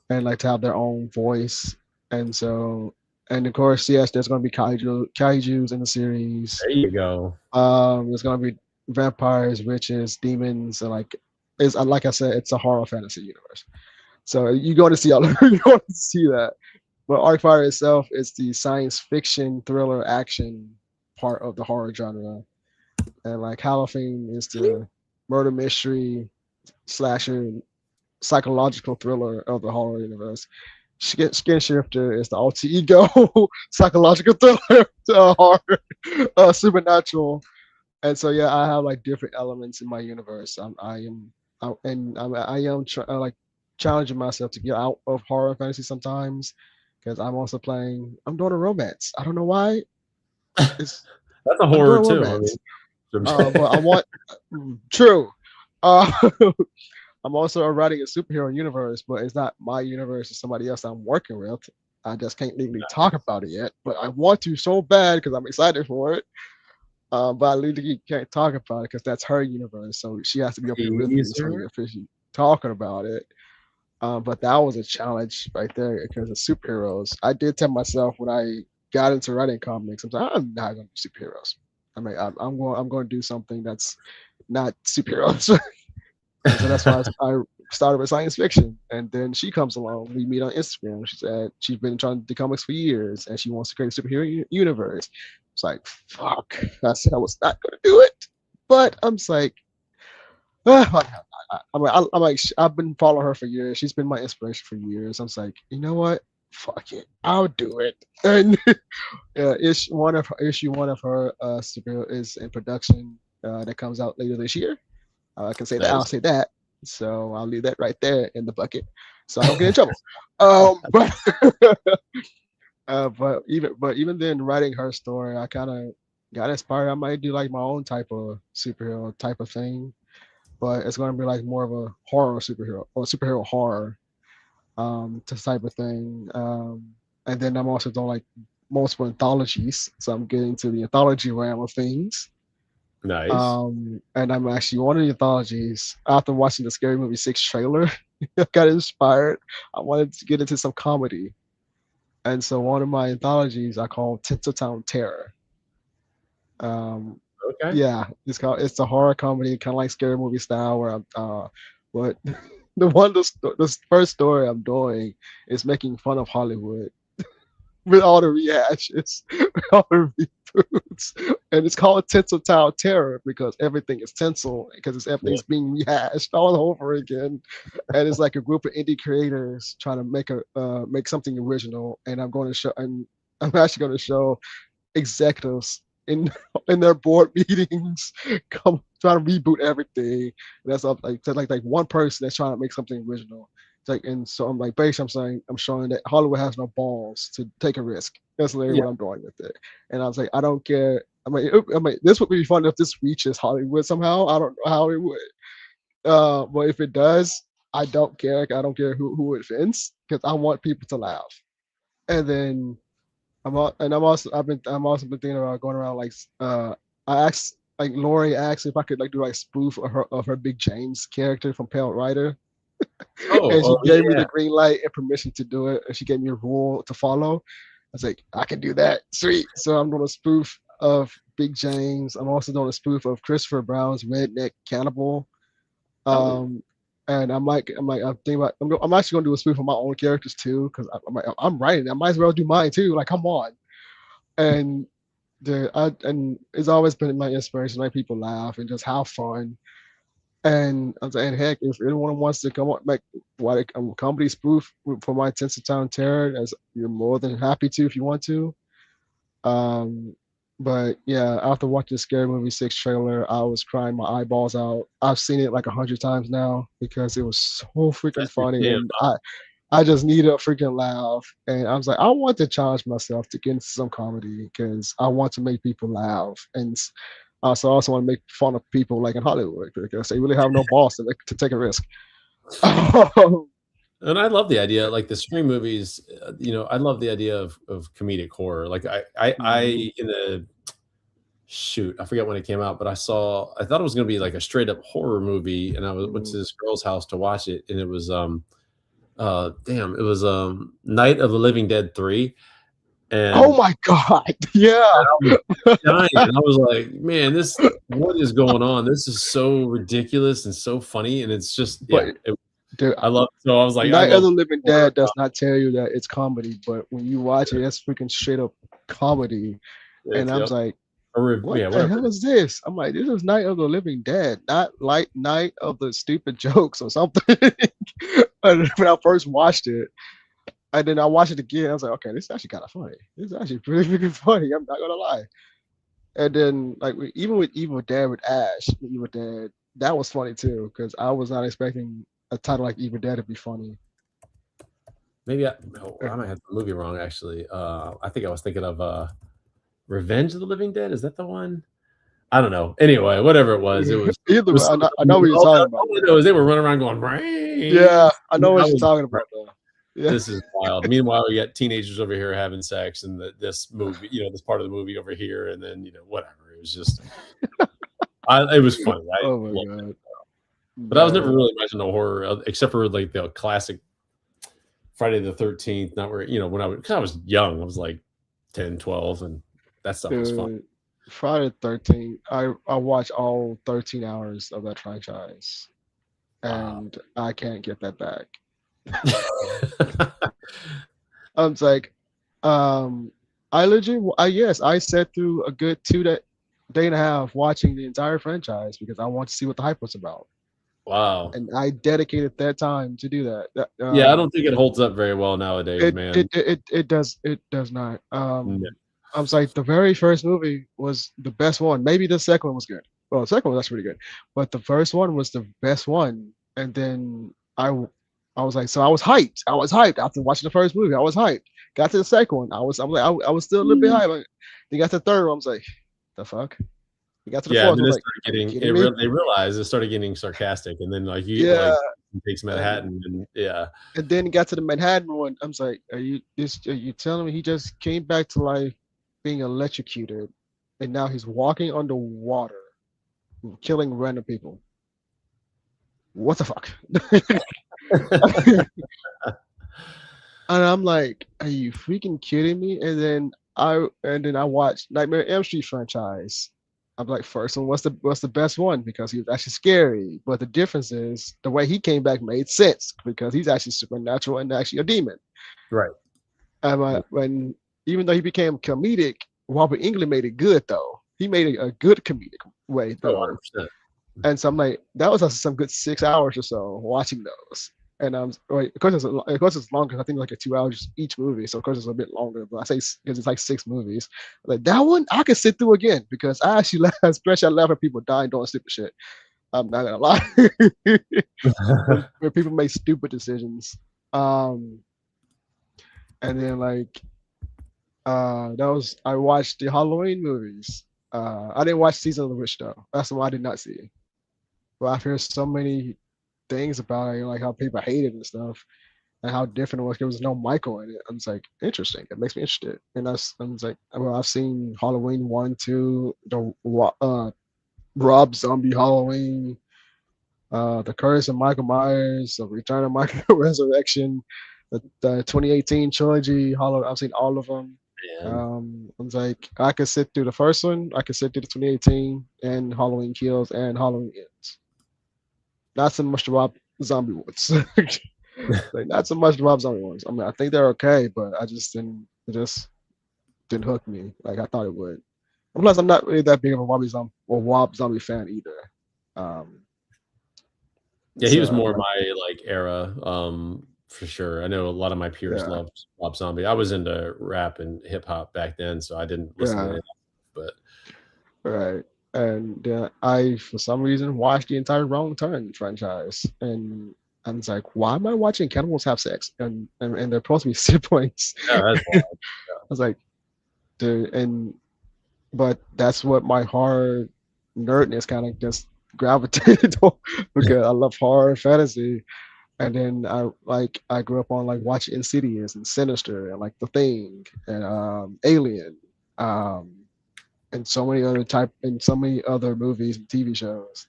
S1: and like to have their own voice. And so, and of course, yes, there's gonna be kaiju's in the series.
S2: There you go.
S1: There's gonna be vampires, witches, demons, and like I said, it's a horror fantasy universe. So you're going to see all you're going to see that. But Arcfire itself is the science fiction thriller action part of the horror genre, and like Halloween is the murder mystery slasher psychological thriller of the horror universe. Skin Shifter is the alter ego psychological thriller horror supernatural. And so yeah, I have like different elements in my universe. I am like challenging myself to get out of horror fantasy sometimes because I'm doing a romance. I don't know why. It's
S2: That's a
S1: I'm
S2: horror
S1: doing
S2: too.
S1: romance,
S2: I mean,
S1: but I want true. Uh, I'm also writing a superhero universe, but it's not my universe. It's somebody else I'm working with. I just can't legally talk about it yet, but I want to so bad because I'm excited for it. But I legally can't talk about it because that's her universe, so she has to be up here with me so we're officially talking about it. But that was a challenge right there because of superheroes. I did tell myself when I got into writing comics, I'm not going to do superheroes. I mean, I'm going to do something that's not superheroes. So that's why I started with science fiction. And then she comes along. We meet on Instagram. She said she's been trying to do comics for years and she wants to create a superhero universe. It's like, fuck. I said I was not going to do it. But I'm just like, I'm like, I've been following her for years. She's been my inspiration for years. I'm just like, you know what? Fuck it. I'll do it. And issue one of her superhero is in production that comes out later this year. I can say that. I'll say that. So I'll leave that right there in the bucket, so I don't get in trouble. But even then, writing her story, I kind of got inspired. I might do like my own type of superhero type of thing, but it's going to be like more of a horror superhero or superhero horror type of thing. And then I'm also doing like multiple anthologies, so I'm getting to the anthology realm of things.
S2: Nice.
S1: And I'm actually one of the anthologies. After watching the Scary Movie 6 trailer, I got inspired. I wanted to get into some comedy. And so one of my anthologies I call Tinseltown Terror.
S2: Okay.
S1: Yeah, it's a horror comedy, kind of like scary movie style. Where I'm what the first story I'm doing is making fun of Hollywood with all the rehashes, with all the reboots, and it's called Tinseltown Terror because everything is tinsel because
S2: Yeah.
S1: everything's being rehashed all over again, and it's like a group of indie creators trying to make something original, and I'm actually going to show executives in in their board meetings come trying to reboot everything. And that's up like one person that's trying to make something original. It's like, and so I'm like, basically, I'm showing that Hollywood has no balls to take a risk. That's literally
S2: Yeah.
S1: what I'm doing with it. And I was like, I don't care. This would be fun if this reaches Hollywood somehow. I don't know how it would. But if it does, I don't care. I don't care who it offends because I want people to laugh. And then I'm also been thinking about going around like I asked like Lori asked if I could like do like spoof of her Big James character from Pale Rider,
S2: Oh,
S1: and she
S2: oh
S1: gave me
S2: yeah.
S1: the green light and permission to do it, and she gave me a rule to follow. I was like, I can do that, sweet. So I'm doing a spoof of Big James. I'm also doing a spoof of Christopher Brown's Redneck Cannibal.
S2: Oh,
S1: Um, and I'm thinking about I'm actually gonna do a spoof of my own characters too because I'm writing. I might as well do mine too. Like, come on. And and it's always been my inspiration, make people laugh and just have fun. And I'm saying, heck, if anyone wants to come up, make what a comedy spoof for my Tinseltown Terror, as you're more than happy to if you want to. Um, but yeah, after watching the Scary Movie 6 trailer, I was crying my eyeballs out. I've seen it like 100 times now because it was so freaking
S2: that's your
S1: funny,
S2: jam.
S1: and I just needed a freaking laugh. And I was like, I want to challenge myself to get into some comedy because I want to make people laugh. And I also want to make fun of people like in Hollywood because they really have no balls to take a risk.
S2: And I love the idea, like the Scream movies. I love the idea of comedic horror. Like I
S1: Mhm.
S2: in the shoot, I forget when it came out, but I thought it was going to be like a straight up horror movie, and went to
S1: Mhm.
S2: this girl's house to watch it, and it was damn, it was Night of the Living Dead 3,
S1: Oh
S2: and
S1: my God. Yeah.
S2: I was dying, and I was like, man, what is going on? This is so ridiculous and so funny, and it's just yeah,
S1: But dude,
S2: I love. So I was like, I
S1: Night of
S2: love
S1: the Living
S2: horror.
S1: Dead does not tell you that it's comedy, but when you watch it, that's freaking straight up comedy. And
S2: It's,
S1: I was
S2: yep,
S1: like, what
S2: yeah,
S1: the
S2: whatever
S1: hell
S2: it is.
S1: is this? I'm like, this is Night of the Living Dead, not like Night of the Stupid Jokes or something. And when I first watched it, and then I watched it again, I was like, okay, this is actually kind of funny. This is actually pretty freaking funny. I'm not gonna lie. And then like even with Evil Dead with Ash, Evil Dead, that was funny too because I was not expecting a title like Evil Dead to be funny.
S2: Maybe I might have the movie wrong actually. I think I was thinking of Revenge of the Living Dead. Is that the one? I don't know. Anyway, whatever it
S1: Either way,
S2: was so
S1: I know what you're talking about
S2: all I
S1: though.
S2: know is they were running around going brains.
S1: Yeah, I know
S2: I
S1: what you're
S2: was
S1: talking about though. Yeah.
S2: this is wild. Meanwhile, we got teenagers over here having sex, and this movie, this part of the movie over here, and then whatever. It was just, it was funny. I
S1: Oh my
S2: loved it,
S1: god.
S2: but I was never
S1: No.
S2: really much into horror, except for like the classic Friday the 13th. Not where when cause I was young, I was like 10, 12, and that stuff was fun.
S1: Dude, Friday the 13th, I watched all 13 hours of that franchise
S2: Wow.
S1: and I can't get that back. I'm like, um, I legit, yes, I sat through a good day and a half watching the entire franchise because I want to see what the hype was about,
S2: Wow.
S1: and I dedicated that time to do that.
S2: Yeah, I don't think it holds up very well nowadays, man.
S1: It does not.
S2: No.
S1: I was like, the very first movie was the best one. Maybe the second one was good. Well, the second one was actually pretty good, but the first one was the best one. And then I was like, so I was hyped. I was hyped after watching the first movie. I was hyped. Got to the second one. I was still a little bit hyped. Then got to the third one. I was like, the fuck. We got to the
S2: Yeah, and
S1: fourth. I
S2: then
S1: was
S2: it
S1: like,
S2: started
S1: are you
S2: getting
S1: kidding me?
S2: they realized it started getting sarcastic, and then, like, you get,
S1: Yeah.
S2: like, he takes
S1: And
S2: Manhattan, and yeah.
S1: then it got to the Manhattan one. I was like, are you telling me he just came back to life being electrocuted and now he's walking underwater, killing random people? What the fuck? And I'm like, are you freaking kidding me? And then I watched Nightmare on Elm Street franchise. I'm like, first one what's the best one because he was actually scary. But the difference is the way he came back made sense because he's actually supernatural and actually a demon.
S2: Right.
S1: And
S2: Yeah.
S1: when even though he became comedic, Robert England made it good though. He made it a good comedic way
S2: Oh,
S1: through it.
S2: 100%.
S1: And so I'm like, that was also some good 6 hours or so watching those. And right, of course it's longer. I think like a 2 hours each movie, so of course it's a bit longer. But I say because it's like six movies, like that one I could sit through again because I actually laugh, especially I laugh at people dying doing stupid shit. I'm not gonna lie, when people make stupid decisions. Um, and then like that was I watched the Halloween movies. I didn't watch Season of the Witch though. That's the one I did not see. But I've heard so many things about it, like how people hate it and stuff, and how different it was. There was no Michael in it. I'm just like, interesting. It makes me interested. And I'm just like, well, I've seen Halloween 1, 2, the Rob Zombie Halloween, the Curse of Michael Myers, the Return of Michael Resurrection, the 2018 trilogy. I've seen all of them.
S2: Man.
S1: I was like, I could sit through the first one. I could sit through the 2018 and Halloween Kills and Halloween Ends. Not so much the Rob Zombie ones. Like not so much the Rob Zombie ones. I mean, I think they're okay, but I just didn't. It just didn't hook me like I thought it would. And plus, I'm not really that big of a Rob Zombie fan either. Um,
S2: Yeah, he
S1: so
S2: was
S1: I'm
S2: more
S1: like,
S2: my like era, for sure. I know a lot of my peers
S1: yeah,
S2: loved Rob Zombie. I was into rap and hip hop back then, so I didn't listen to
S1: yeah,
S2: it. But
S1: right. And I, for some reason, watched the entire Wrong Turn franchise, and I was like, why am I watching cannibals have sex? And they're supposed to be siblings.
S2: yeah, that's
S1: I
S2: wild.
S1: was like, dude, but that's what my horror nerdness kind of just gravitated toward because I love horror and fantasy. And then I grew up on like watching Insidious and Sinister and like The Thing and Alien, um, and so many other movies and TV shows.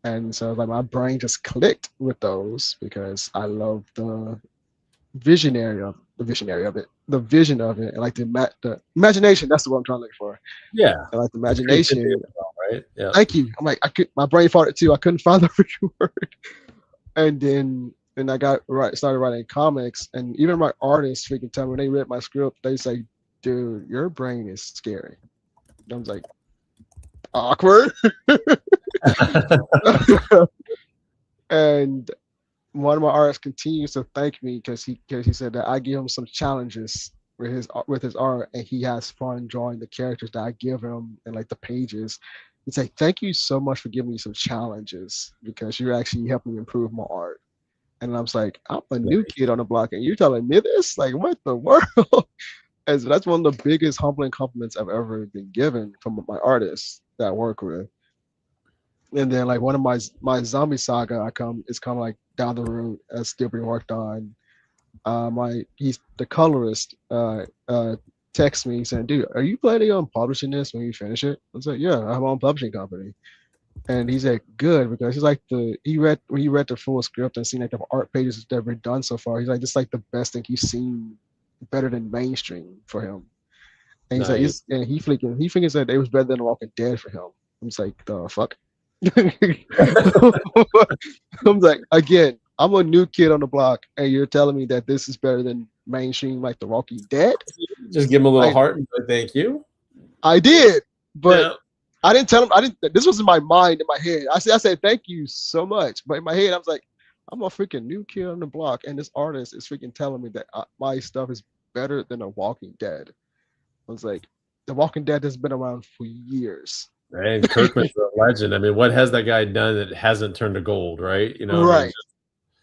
S1: And so like my brain just clicked with those because I love the vision of it, and like the imagination. That's the word I'm trying to look for.
S2: Yeah,
S1: And like the
S2: the creativity
S1: imagination.
S2: of it all, right? Yeah.
S1: Thank you. I'm like my brain fought it too. I couldn't find the freaking word. And then I started writing comics, and even my artists freaking tell me when they read my script, they say, "Dude, your brain is scary." And I was like, awkward. And one of my artists continues to thank me because he said that I give him some challenges with his art, and he has fun drawing the characters that I give him and like the pages. He's like, "Thank you so much for giving me some challenges because you're actually helping me improve my art." And I was like, "I'm a new kid on the block, and you're telling me this? Like, what the world?" And so that's one of the biggest humbling compliments I've ever been given from my artists that I work with. And then like one of my zombie saga is kind of like down the road as still being worked on. My he's the colorist texts me saying, "Dude, are you planning on publishing this when you finish it?" I was like, "Yeah, I have my own publishing company." And he's like, "Good," because he's like he read the full script and seen like the art pages that have been done so far. He's like, "This is like the best thing he's seen, better than mainstream for him." And he's like,
S2: Nice.
S1: and he thinks that it was better than The Walking Dead for him. I'm just like, the fuck. I'm like, again, I'm a new kid on the block, and you're telling me that this is better than mainstream like The Walking Dead?
S2: Just give him a little
S1: I
S2: heart and say thank you.
S1: I did, but
S2: Yeah.
S1: I didn't tell him. I didn't. This was in my mind, in my head. I said thank you so much, but in my head, I was like, I'm a freaking new kid on the block, and this artist is freaking telling me that my stuff is better than The Walking Dead. I was like, The Walking Dead has been around for years.
S2: And Kirkman's a legend. I mean, what has that guy done that hasn't turned to gold, right? I mean,
S1: Right.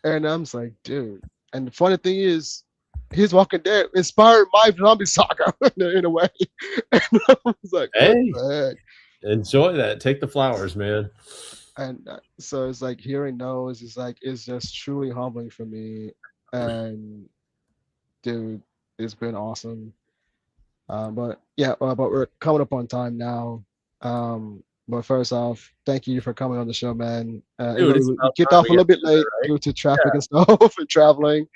S1: And I'm just like, dude. And the funny thing is, his Walking Dead inspired my zombie saga in a way. And I was like, what
S2: hey,
S1: the heck?
S2: enjoy that. Take the flowers, man.
S1: And so it's like hearing those is like it's just truly humbling for me. And dude, it's been awesome. But yeah, but we're coming up on time now. But first off, thank you for coming on the show, man. Even
S2: Dude,
S1: though
S2: it's
S1: we
S2: about
S1: kicked
S2: time
S1: off
S2: we
S1: a
S2: get
S1: little bit
S2: together,
S1: late
S2: right?
S1: due to traffic
S2: Yeah.
S1: and stuff and traveling,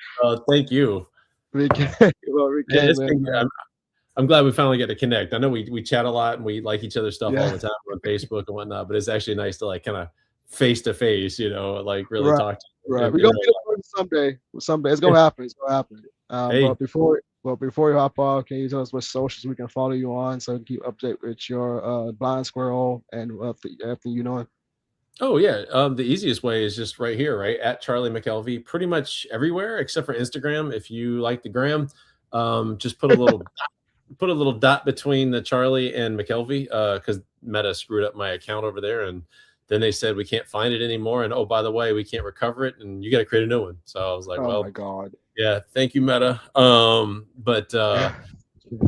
S2: Thank you.
S1: we came, well, we
S2: Man,
S1: came
S2: it's
S1: in,
S2: been,
S1: man.
S2: I'm glad we finally get to connect. I know we chat a lot and we like each other's stuff all
S1: Yeah,
S2: the time on Facebook and whatnot, but it's actually nice to like kind of face to face, like really
S1: right,
S2: talk to
S1: right.
S2: you
S1: We're
S2: in
S1: gonna
S2: real
S1: meet up someday. Someday it's
S2: life.
S1: gonna happen. It's gonna happen.
S2: Hey,
S1: But before you hop off, can you tell us what socials we can follow you on so we can keep update with your blind squirrel and everything you know?
S2: oh yeah. The easiest way is just right here, right at Charlie McElvy, pretty much everywhere except for Instagram. If you like the gram, just put a little dot between the Charlie and McElvey because Meta screwed up my account over there, and then they said we can't find it anymore. And oh, by the way, we can't recover it, and you got to create a new one. So I was like,
S1: Oh my
S2: well,
S1: God.
S2: yeah, thank you, Meta. But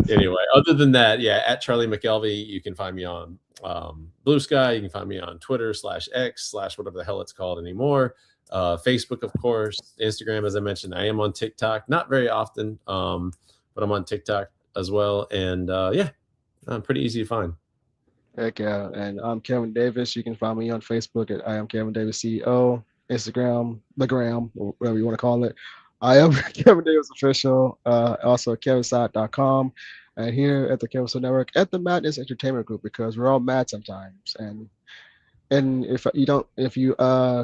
S2: anyway, other than that, yeah, at Charlie McElvey, you can find me on Blue Sky. You can find me on Twitter/X/ whatever the hell it's called anymore. Facebook, of course, Instagram, as I mentioned. I am on TikTok, not very often, but I'm on TikTok as well. And yeah, I'm pretty easy to find.
S1: Heck yeah. And I'm Kevin Davis. You can find me on Facebook at I am Kevin Davis CEO, Instagram, the gram, or whatever you want to call it. I am Kevin Davis Official, also Kevirsyle.com, and here at the Kevirsyle Network at the Madness Entertainment Group because we're all mad sometimes. And if you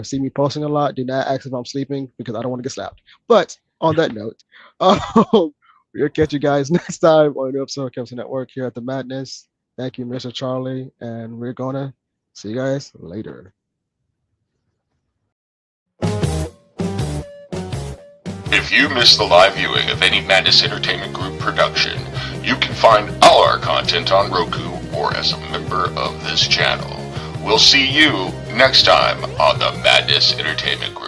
S1: see me posting a lot, do not ask if I'm sleeping because I don't want to get slapped. But on that note, we'll catch you guys next time on the episode of Kevirsyle Network here at the Madness. Thank you, Mr. Charlie, and we're gonna see you guys later.
S3: If you missed the live viewing of any Madness Entertainment Group production, you can find all our content on Roku or as a member of this channel. We'll see you next time on the Madness Entertainment Group.